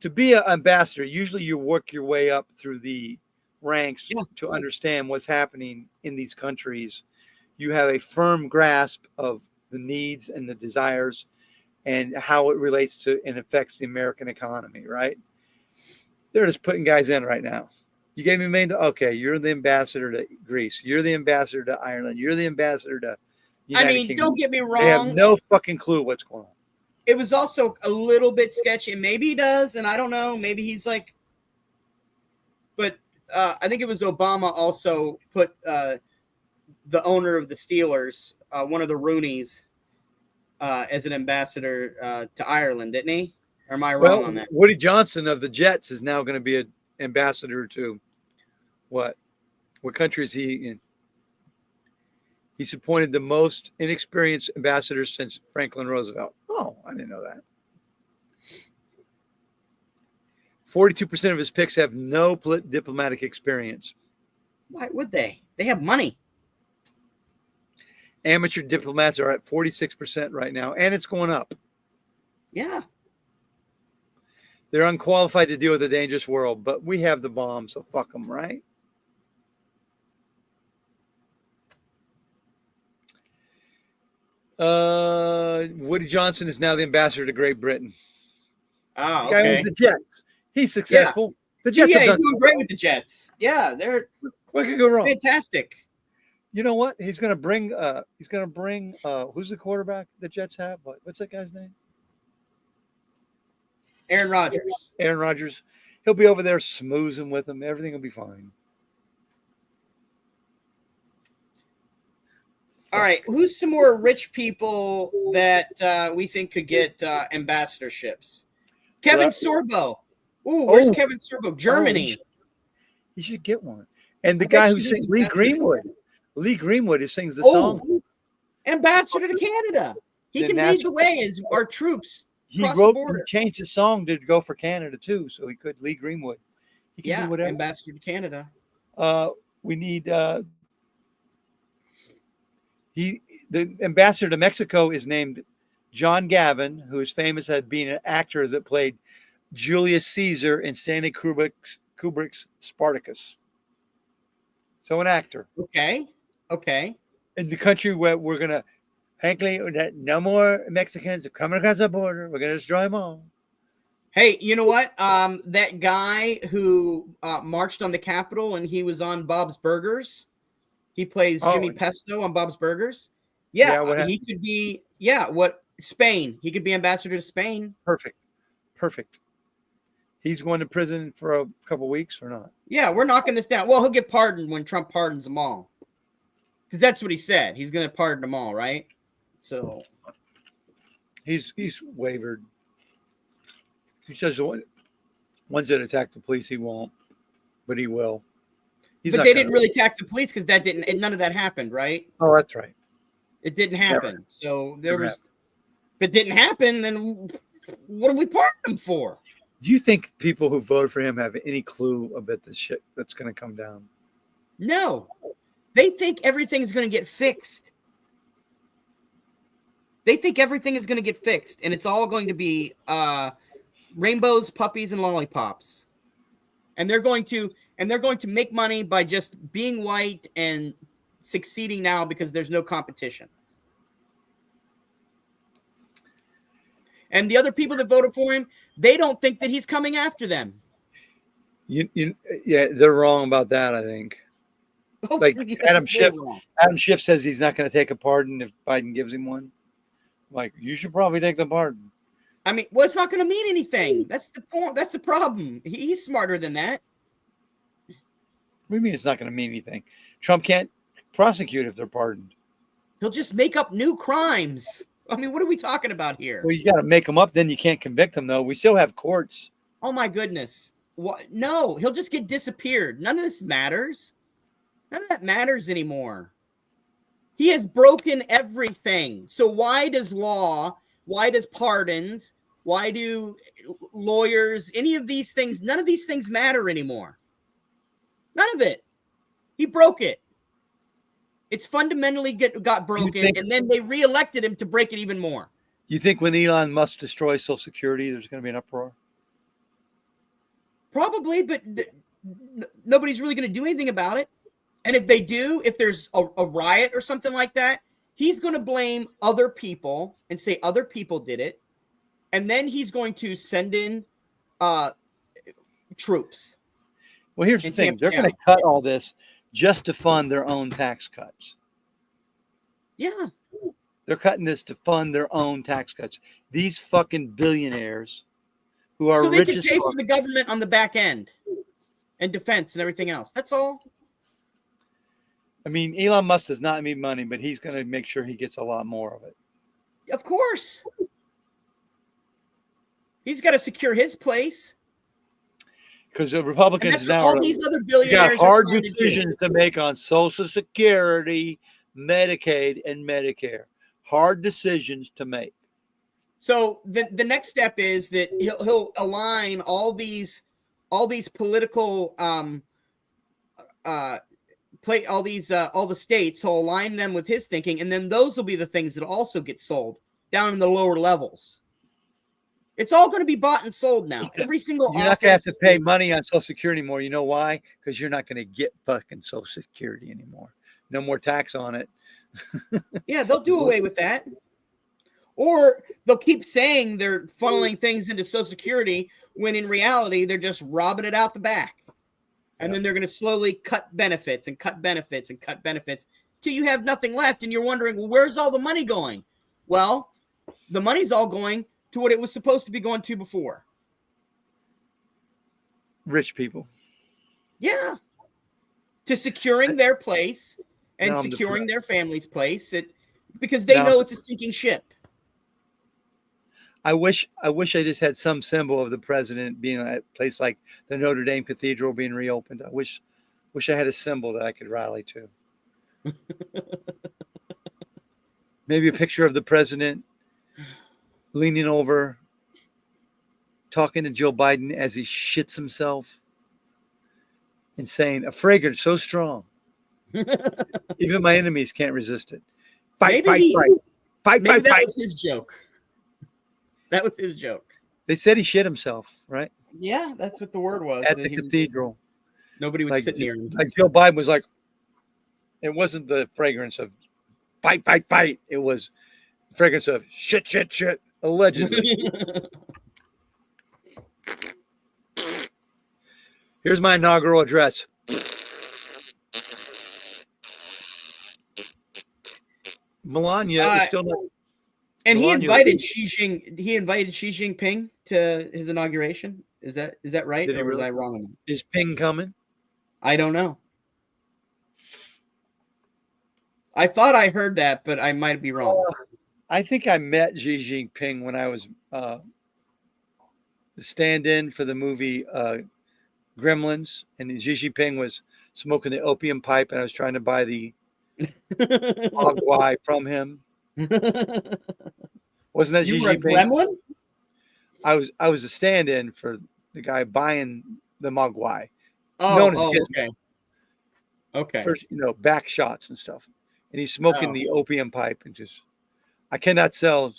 S2: To be an ambassador, usually you work your way up through the ranks to understand what's happening in these countries. You have a firm grasp of the needs and the desires and how it relates to and affects the American economy, right? They're just putting guys in right now. You gave me okay, you're the ambassador to Greece. You're the ambassador to Ireland. You're the ambassador to United Kingdom.
S1: Don't get me wrong.
S2: They have no fucking clue what's going on.
S1: It was also a little bit sketchy, and maybe he does, and I don't know. Maybe he's like, but I think it was Obama also put the owner of the Steelers, one of the Rooneys, as an ambassador to Ireland, didn't he? Or am I wrong on that?
S2: Woody Johnson of the Jets is now going to be an ambassador to what? What country is he in? He's appointed the most inexperienced ambassador since Franklin Roosevelt. Oh, I didn't know that. 42% of his picks have no diplomatic experience.
S1: Why would they? They have money.
S2: Amateur diplomats are at 46% right now, and it's going up.
S1: Yeah.
S2: They're unqualified to deal with a dangerous world, but we have the bomb, so fuck them, right? Woody Johnson is now the ambassador to Great Britain.
S1: Oh,
S2: Guy
S1: okay.
S2: with the Jets. He's successful. The Jets
S1: Yeah,
S2: have
S1: he's
S2: done
S1: doing great with the Jets. Yeah, they're
S2: what could go wrong?
S1: fantastic.
S2: You know what? He's gonna bring who's the quarterback the Jets have? What's that guy's name?
S1: Aaron Rodgers.
S2: Aaron Rodgers. He'll be over there smoozing with them. Everything will be fine.
S1: All right, who's some more rich people that we think could get ambassadorships? Kevin Sorbo. Ooh, where's Kevin Sorbo? Germany.
S2: He should get one. And the
S1: I
S2: guy
S1: bet
S2: who
S1: you
S2: sings
S1: he's
S2: Lee
S1: ambassador.
S2: Greenwood. Lee Greenwood who sings the song.
S1: Ambassador to Canada. He
S2: The
S1: can lead the way as our troops
S2: He
S1: cross the
S2: wrote
S1: border.
S2: and changed his song to go for Canada too, so he could. Lee Greenwood. He can do whatever.
S1: Ambassador to Canada.
S2: We need the ambassador to Mexico is named John Gavin, who is famous at being an actor that played Julius Caesar in Stanley Kubrick's Spartacus. So an actor.
S1: Okay.
S2: In the country where we're gonna, frankly, no more Mexicans are coming across the border. We're gonna destroy them all.
S1: Hey, you know what? That guy who marched on the Capitol and he was on Bob's Burgers. He plays Jimmy Pesto on Bob's Burgers. Yeah, he could be. Yeah, Spain? He could be ambassador to Spain.
S2: Perfect. He's going to prison for a couple weeks or not?
S1: Yeah, we're knocking this down. Well, he'll get pardoned when Trump pardons them all, because that's what he said. He's going to pardon them all, right? So
S2: he's wavered. He says the ones that attack the police, he won't, but he will.
S1: But they didn't really attack the police because none of that happened, right?
S2: Oh, that's right.
S1: It didn't happen. Never. So there was. If it didn't happen, then what are we pardoning him for?
S2: Do you think people who voted for him have any clue about this shit that's going to come down?
S1: No. They think everything's going to get fixed. They think everything is going to get fixed, and it's all going to be rainbows, puppies, and lollipops. And they're going to make money by just being white and succeeding now because there's no competition. And the other people that voted for him, they don't think that he's coming after them.
S2: Yeah, they're wrong about that, I think.
S1: Oh,
S2: like
S1: yeah,
S2: Adam Schiff says he's not going to take a pardon if Biden gives him one. Like, you should probably take the pardon.
S1: I mean, well, it's not going to mean anything. That's the point. That's the problem. He's smarter than that.
S2: What do you mean it's not going to mean anything? Trump can't prosecute if they're pardoned.
S1: He'll just make up new crimes. I mean, what are we talking about here?
S2: Well, you got to make them up. Then you can't convict them, though. We still have courts.
S1: Oh, my goodness. What? No, he'll just get disappeared. None of this matters. None of that matters anymore. He has broken everything. So why does law, why does pardons, why do lawyers, any of these things, none of these things matter anymore. None of it. He broke it. It's fundamentally got broken, and then they reelected him to break it even more.
S2: You think when Elon Musk destroys Social Security, there's going to be an uproar?
S1: Probably, but nobody's really going to do anything about it. And if they do, if there's a riot or something like that, he's going to blame other people and say other people did it. And then he's going to send in troops.
S2: Well, here's the thing. They're going to cut all this just to fund their own tax cuts.
S1: Yeah.
S2: They're cutting this to fund their own tax cuts. These fucking billionaires who are rich as fuck. So they can pay
S1: for the government on the back end and defense and everything else. That's all.
S2: I mean, Elon Musk does not need money, but he's going to make sure he gets a lot more of it.
S1: Of course. He's got to secure his place.
S2: Because the
S1: And
S2: Republicans
S1: that's what
S2: now
S1: all these other
S2: got
S1: billionaires
S2: hard
S1: are trying to do.
S2: decisions to make on Social Security, Medicaid, and Medicare. Hard decisions to make.
S1: So the next step is that he'll align all these political all the states. He'll align them with his thinking, and then those will be the things that also get sold down in the lower levels. It's all going to be bought and sold now. Every single
S2: You're not going to have to
S1: office.
S2: pay money on Social Security anymore. You know why? Because you're not going to get fucking Social Security anymore. No more tax on it.
S1: Yeah, they'll do away with that. Or they'll keep saying they're funneling things into Social Security when in reality they're just robbing it out the back. And then they're going to slowly cut benefits and cut benefits and cut benefits till you have nothing left. And you're wondering, well, where's all the money going? Well, the money's all going to what it was supposed to be going to before.
S2: Rich people.
S1: Yeah. To securing their place and
S2: Now I'm
S1: securing
S2: depressed.
S1: their family's place because they
S2: Now
S1: know it's a sinking ship.
S2: I wish I just had some symbol of the president being at a place like the Notre Dame Cathedral being reopened. I wish I had a symbol that I could rally to. Maybe a picture of the president leaning over, talking to Joe Biden as he shits himself and saying, a fragrance so strong, even my enemies can't resist it. Fight,
S1: Maybe
S2: fight.
S1: that was his joke. That was his joke.
S2: They said he shit himself, right?
S1: Yeah, that's what the word was.
S2: At the cathedral.
S1: Nobody would sit near him.
S2: Like Joe Biden was like, it wasn't the fragrance of fight. It was fragrance of shit, allegedly. Here's my inaugural address. Melania is still not.
S1: And he
S2: Melania-
S1: invited Xi Jinping to his inauguration. Is that right?
S2: Did he
S1: Or was
S2: really?
S1: I wrong on that?
S2: Is Ping coming?
S1: I don't know. I thought I heard that, but I might be wrong.
S2: I think I met Xi Jinping when I was the stand-in for the movie Gremlins, and Xi Jinping was smoking the opium pipe, and I was trying to buy the mogwai from him. Wasn't that
S1: You
S2: Xi
S1: were a
S2: Jinping?
S1: gremlin?
S2: I was a stand-in for the guy buying the mogwai.
S1: Oh,
S2: Known as Gizmo.
S1: okay. Okay.
S2: First, back shots and stuff. And he's smoking the opium pipe and just, I cannot sell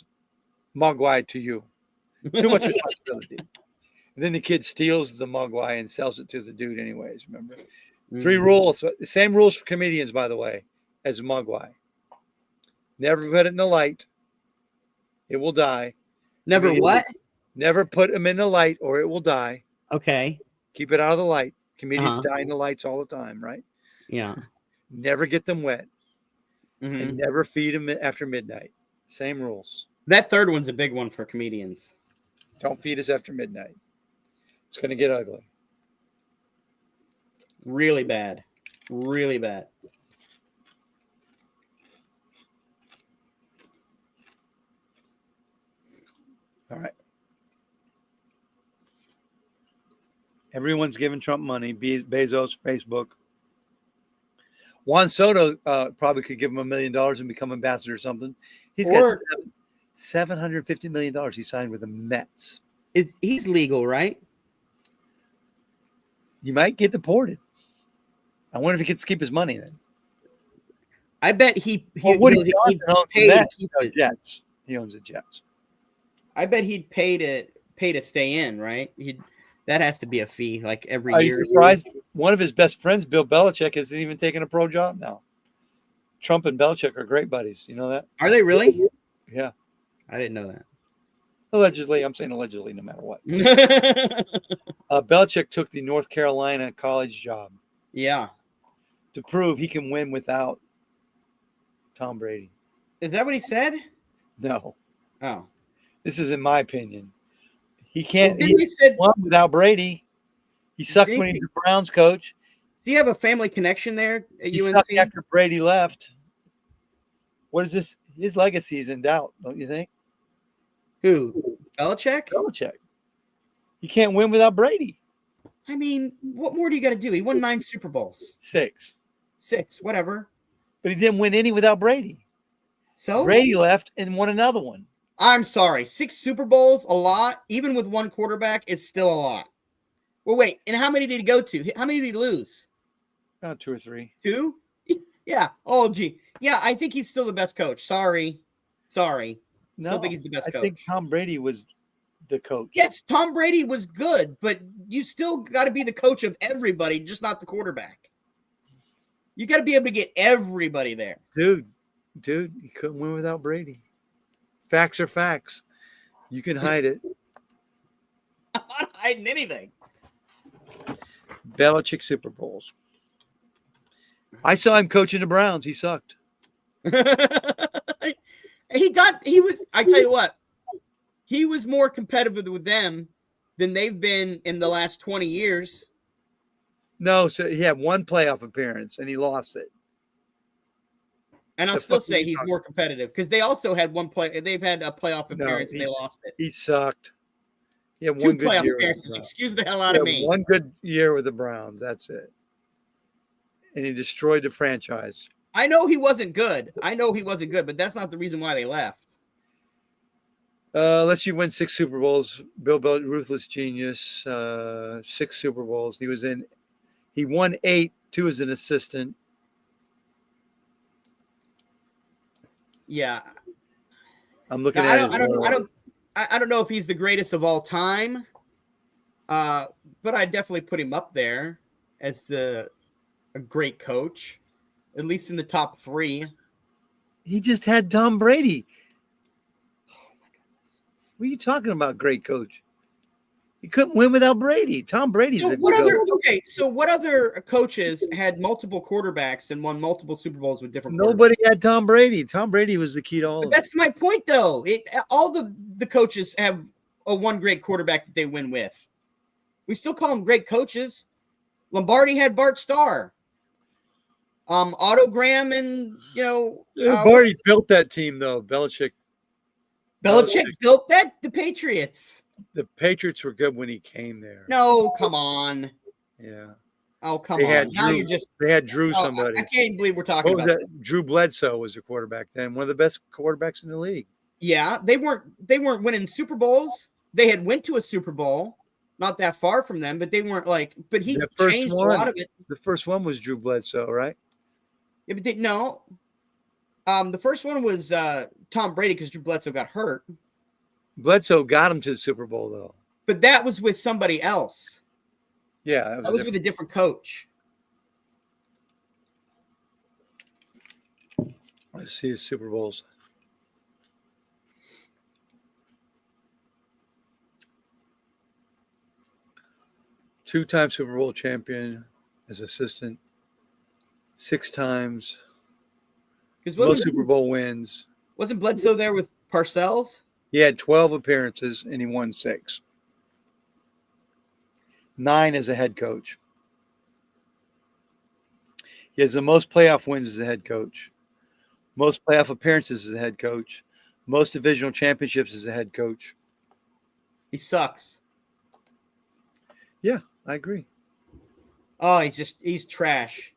S2: mogwai to you. Too much responsibility. And then the kid steals the mogwai and sells it to the dude anyways, remember? 3 rules. The same rules for comedians, by the way, as mogwai. Never put it in the light. It will die.
S1: Never what?
S2: Never put them in the light or it will die.
S1: Okay.
S2: Keep it out of the light. Comedians die in the lights all the time, right?
S1: Yeah.
S2: Never get them wet.
S1: Mhm.
S2: And never feed them after midnight. Same rules.
S1: That third one's a big one for comedians.
S2: Don't feed us after midnight. It's going to get ugly.
S1: Really bad. Really bad.
S2: All right. Everyone's giving Trump money. Bezos, Facebook. Juan Soto probably could give him $1 million and become ambassador or something. He's got $750 million he signed with the Mets.
S1: He's legal, right?
S2: You might get deported. I wonder if he gets to keep his money then.
S1: I bet he
S2: Woody Johnson owns the
S1: paid to
S2: Mets.
S1: keep
S2: No,
S1: it.
S2: Jets. He owns the Jets.
S1: I bet he'd pay to stay in, right? That has to be a fee, like every
S2: Are you
S1: year.
S2: surprised? One of his best friends, Bill Belichick, isn't even taking a pro job now. Trump and Belichick are great buddies. You know that?
S1: Are they really?
S2: Yeah.
S1: I didn't know that.
S2: Allegedly. I'm saying allegedly no matter what. Belichick took the North Carolina college job
S1: Yeah.
S2: to prove he can win without Tom Brady.
S1: Is that what he said?
S2: No.
S1: Oh.
S2: This is in my opinion. He can't
S1: Well, he said,
S2: win without Brady. He sucked
S1: Didn't
S2: when
S1: he
S2: he was the Browns coach.
S1: do you have a family connection there at
S2: He
S1: UNC?
S2: sucked after Brady left. What is this? His legacy is in doubt, don't you think?
S1: Who? Belichick?
S2: Belichick. You can't win without Brady.
S1: I mean, what more do you got to do? He won 9 Super Bowls.
S2: 6.
S1: 6, whatever.
S2: But he didn't win any without Brady.
S1: So
S2: Brady left and won another one.
S1: I'm sorry. 6 Super Bowls, a lot. Even with one quarterback, it's still a lot. Well, wait. And how many did he go to? How many did he lose?
S2: 2 or 3.
S1: 2? Yeah. Oh, gee. Yeah, I think he's still the best coach. Sorry. Still think he's the best coach.
S2: I think Tom Brady was the coach.
S1: Yes, Tom Brady was good, but you still got to be the coach of everybody, just not the quarterback. You got to be able to get everybody there.
S2: Dude, you couldn't win without Brady. Facts are facts. You can hide it.
S1: I'm not hiding anything.
S2: Belichick Super Bowls. I saw him coaching the Browns. He sucked.
S1: I tell you what, he was more competitive with them than they've been in the last 20 years.
S2: No, so he had one playoff appearance and he lost it.
S1: And I'll still say he's more competitive because they also had they've had a playoff appearance and they lost it.
S2: He sucked. He had
S1: 2
S2: one good
S1: playoff
S2: year.
S1: appearances. Excuse the hell out of me.
S2: One good year with the Browns. That's it. And he destroyed the franchise.
S1: I know he wasn't good. But that's not the reason why they left.
S2: Unless you win 6 Super Bowls, Bill Belichick, ruthless genius. 6 Super Bowls. He won 8, 2 as an assistant.
S1: Yeah.
S2: I'm looking at
S1: I don't know if he's the greatest of all time. But I definitely put him up there as a great coach, at least in the top 3.
S2: He just had Tom Brady. Oh my goodness. What are you talking about, great coach? He couldn't win without Brady. Tom Brady's
S1: So what other coaches had multiple quarterbacks and won multiple Super Bowls with different
S2: Nobody had Tom Brady. Tom Brady was the key to all of it.
S1: That's my point, though. All the coaches have one great quarterback that they win with. We still call them great coaches. Lombardi had Bart Starr. Otto Graham and,
S2: Lombardi built that team, though. Belichick
S1: built the Patriots.
S2: The Patriots were good when he came there.
S1: No, come on.
S2: Yeah.
S1: Oh, come on.
S2: They had Drew somebody.
S1: I can't believe we're talking about that.
S2: Drew Bledsoe was a quarterback then, one of the best quarterbacks in the league.
S1: Yeah, they weren't winning Super Bowls. They had went to a Super Bowl, not that far from them, but they weren't but he changed a lot of it.
S2: The first one was Drew Bledsoe, right?
S1: Yeah, but the first one was Tom Brady because Drew Bledsoe got hurt.
S2: Bledsoe got him to the Super Bowl, though.
S1: But that was with somebody else.
S2: Yeah.
S1: That was with a different coach.
S2: Let's see his Super Bowls. Two-time Super Bowl champion as assistant. 6 times. Most Super Bowl wins.
S1: Wasn't Bledsoe there with Parcells?
S2: He had 12 appearances and he won 6. 9 as a head coach. He has the most playoff wins as a head coach, most playoff appearances as a head coach, most divisional championships as a head coach.
S1: He sucks.
S2: Yeah, I agree.
S1: Oh, he's trash.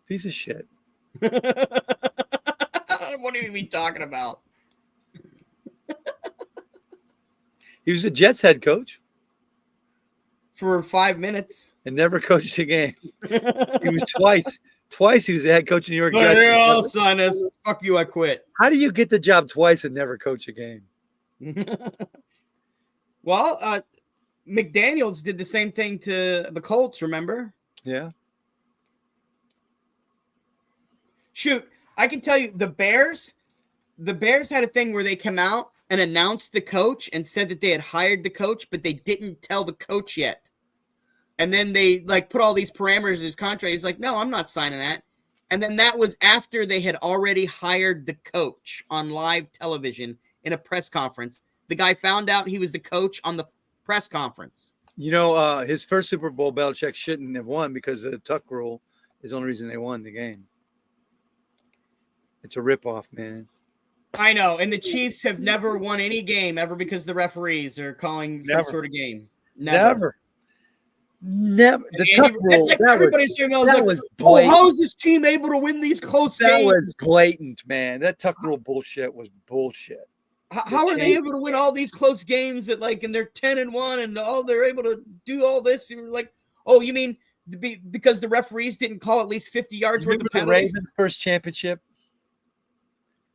S2: Piece of shit.
S1: What are you even talking about?
S2: He was a Jets head coach.
S1: For 5 minutes.
S2: And never coached a game. He was twice he was the head coach of New York Jets.
S1: I'll sign this. Fuck you, I quit.
S2: How do you get the job twice and never coach a game?
S1: Well, McDaniels did the same thing to the Colts, remember?
S2: Yeah.
S1: Shoot, I can tell you the Bears had a thing where they come out and announced the coach and said that they had hired the coach, but they didn't tell the coach yet. And then they put all these parameters in his contract. He's like, no, I'm not signing that. And then that was after they had already hired the coach on live television in a press conference. The guy found out he was the coach on the press conference.
S2: His first Super Bowl, Belichick shouldn't have won because of the tuck rule is the only reason they won the game. It's a ripoff, man.
S1: I know, and the Chiefs have never won any game ever because the referees are calling some sort of game.
S2: Never. The
S1: And
S2: tuck
S1: Andy,
S2: rule.
S1: that's like
S2: That
S1: everybody's saying,
S2: was
S1: like,
S2: blatant.
S1: how is this team able to win these close
S2: That
S1: games?
S2: was blatant, man. That tuck rule bullshit was bullshit.
S1: How are they able to win all these close games and they're 10-1 and all they're able to do all this? You're like, oh, you mean because the referees didn't call at least 50 yards worth of penalties?
S2: The Ravens' first championship.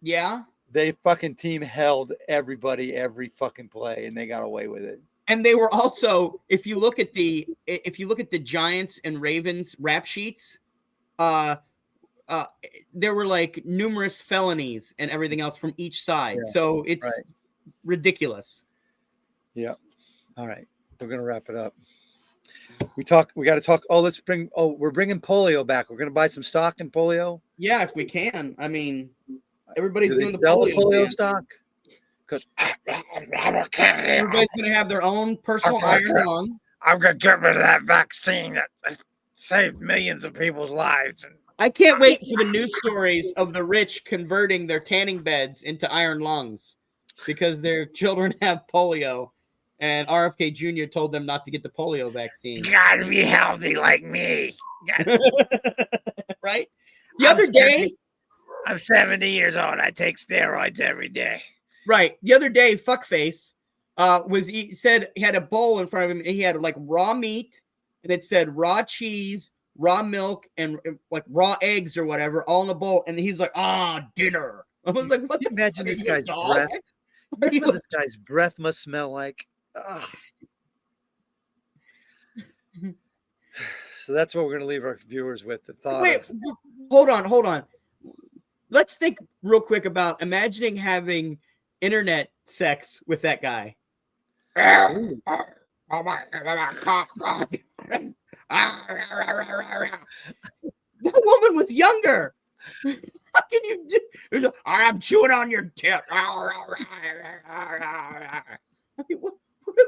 S1: Yeah.
S2: They fucking team held everybody every fucking play and they got away with it.
S1: And they were also, if you look at the Giants and Ravens rap sheets, there were like numerous felonies and everything else from each side.
S2: Yeah,
S1: so it's ridiculous.
S2: Yeah. All right. We're going to wrap it up. We got to talk. We're bringing polio back. We're going to buy some stock in polio.
S1: Yeah, if we can. I mean, everybody's doing the
S2: polio stock. Because
S1: everybody's going to have their own personal iron lung.
S6: I'm going to get rid of that vaccine that saved millions of people's lives.
S1: I can't wait for the news stories of the rich converting their tanning beds into iron lungs because their children have polio, and RFK Jr. told them not to get the polio vaccine.
S6: You gotta be healthy like me.
S1: Right? The other day,
S6: I'm 70 years old. I take steroids every day.
S1: Right. The other day, fuckface he said he had a bowl in front of him and he had like raw meat and it said raw cheese, raw milk, and like raw eggs or whatever, all in a bowl. And he's like, dinner. I was like, what the
S2: imagine
S1: fuck
S2: this guy's breath? What this guy's breath must smell like. So that's what we're going to leave our viewers with. The thought.
S1: Hold on. Let's think real quick about imagining having internet sex with that guy. That woman was younger. How can you do? I'm chewing on your tip.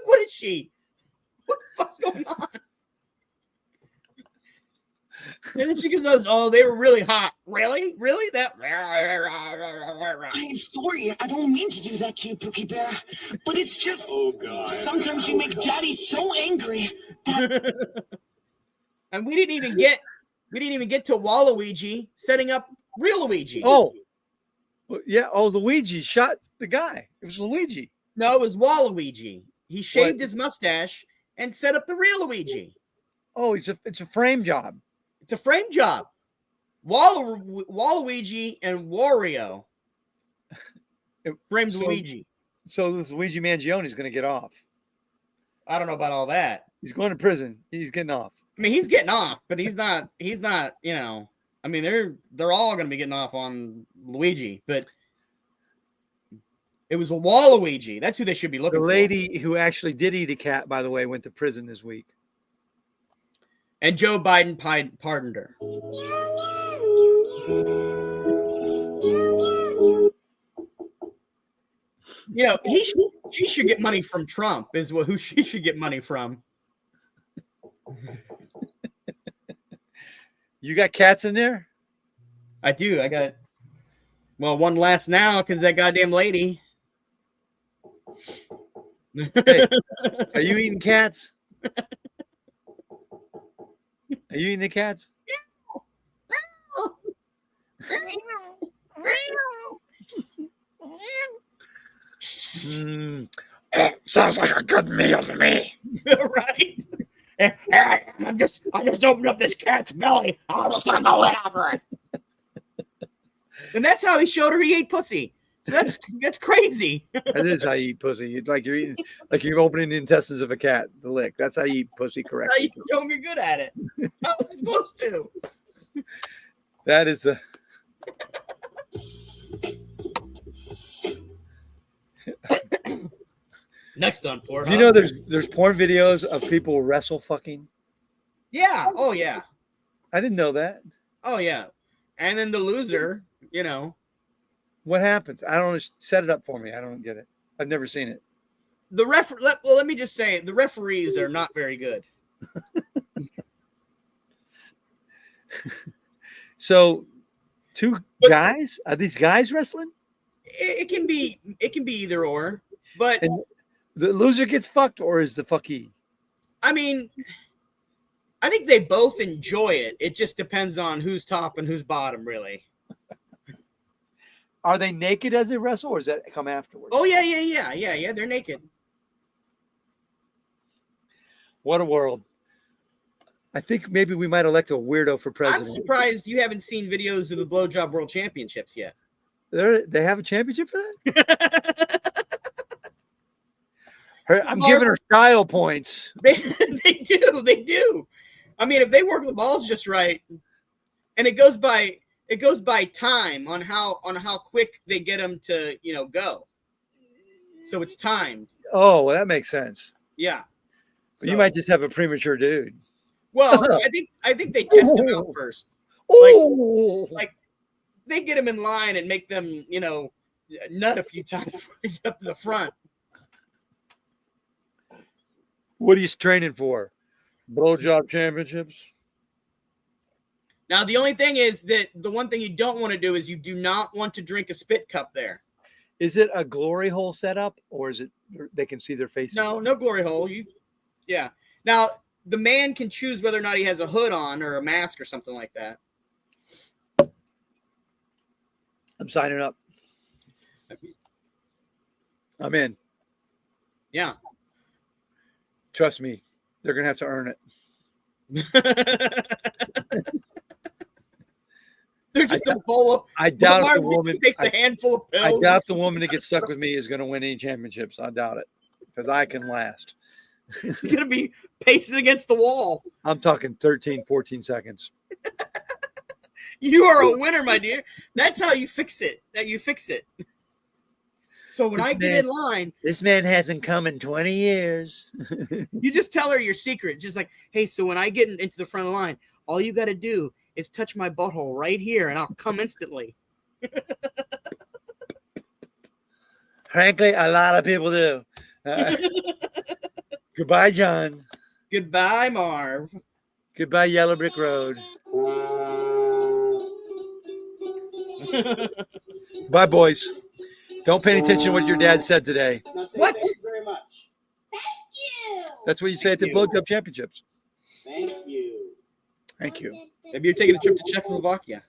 S1: What is she? What the fuck's going on? And then she gives us, they were really hot. Really? That?
S7: I am sorry. I don't mean to do that to you, Pookie Bear. But it's just, sometimes you make Daddy so angry.
S1: And we didn't even get to Waluigi setting up real Luigi.
S2: Oh, yeah. Oh, Luigi shot the guy. It was Luigi.
S1: No, it was Waluigi. He shaved his mustache and set up the real Luigi.
S2: Oh, it's a frame job.
S1: It's a frame job. Waluigi and Wario framed Luigi.
S2: So this Luigi Mangione is going to get off.
S1: I don't know about all that.
S2: He's going to prison. He's getting off.
S1: I mean, he's getting off, but he's not. I mean, they're all going to be getting off on Luigi, but it was a Waluigi. That's who they should be looking for.
S2: The lady who actually did eat a cat, by the way, went to prison this week.
S1: And Joe Biden pardoned her. She should get money from Trump, is who she should get money from.
S2: You got cats in there?
S1: I do. I got, one last now because that goddamn lady.
S2: Hey, are you eating cats? Are you eating the cats?
S6: Sounds like a good meal to me.
S1: Right? I just opened up this cat's belly. I'm just gonna go in over it. And that's how he showed her he ate pussy. So that's crazy.
S2: That is how you eat pussy. You're opening the intestines of a cat to lick. That's how you eat pussy correctly.
S1: That's how you show him you're good at it. How was supposed to?
S2: That is the.
S1: Next on Pornhub.
S2: Do you know there's porn videos of people wrestle fucking?
S1: Yeah. Oh yeah.
S2: I didn't know that.
S1: Oh yeah. And then the loser,
S2: What happens? I don't set it up for me. I don't get it. I've never seen it.
S1: Let me just say the referees are not very good.
S2: So, guys? Are these guys wrestling?
S1: It can be either or, but
S2: And the loser gets fucked, or is the fucky?
S1: I mean, I think they both enjoy it. It just depends on who's top and who's bottom, really.
S2: Are they naked as they wrestle, or does that come afterwards?
S1: Oh yeah. They're naked.
S2: What a world! I think maybe we might elect a weirdo for president.
S1: I'm surprised you haven't seen videos of the Blowjob World Championships yet.
S2: They have a championship for that? I'm giving her style points.
S1: They do. I mean, if they work the balls just right, and it goes by time on how quick they get them to go. So it's timed.
S2: Oh, well, that makes sense.
S1: Yeah.
S2: But you might just have a premature dude.
S1: Well, I think they test him out first. Like they get him in line and make them, nut a few times before they get up to the front.
S2: What are you training for? Blowjob championships?
S1: Now, the only thing is that the one thing you don't want to do is you do not want to drink a spit cup there.
S2: Is it a glory hole setup, or is it they can see their faces?
S1: No glory hole. Yeah. Now, the man can choose whether or not he has a hood on or a mask or something like that.
S2: I'm signing up. I'm in.
S1: Yeah.
S2: Trust me, they're going to have to earn it.
S1: There's just a bowl of.
S2: I doubt the woman
S1: takes a handful of pills.
S2: I doubt the woman that gets stuck with me is going to win any championships. I doubt it, because I can last.
S1: It's going to be pacing against the wall.
S2: I'm talking 13, 14 seconds.
S1: You are a winner, my dear. That's how you fix it. So when I get in line,
S2: this man hasn't come in 20 years.
S1: You just tell her your secret. Just like, hey, so when I get into the front of the line, all you got to do is touch my butthole right here, and I'll come instantly.
S2: Frankly, a lot of people do. Goodbye, John.
S1: Goodbye, Marv.
S2: Goodbye, Yellow Brick Road. Bye, boys. Don't pay any attention to what your dad said today.
S1: What?
S7: Thank you very much.
S3: Thank you.
S2: That's what you say at the Blowjob Championships.
S7: Thank you.
S2: Thank you.
S1: Maybe you're taking a trip to Czechoslovakia.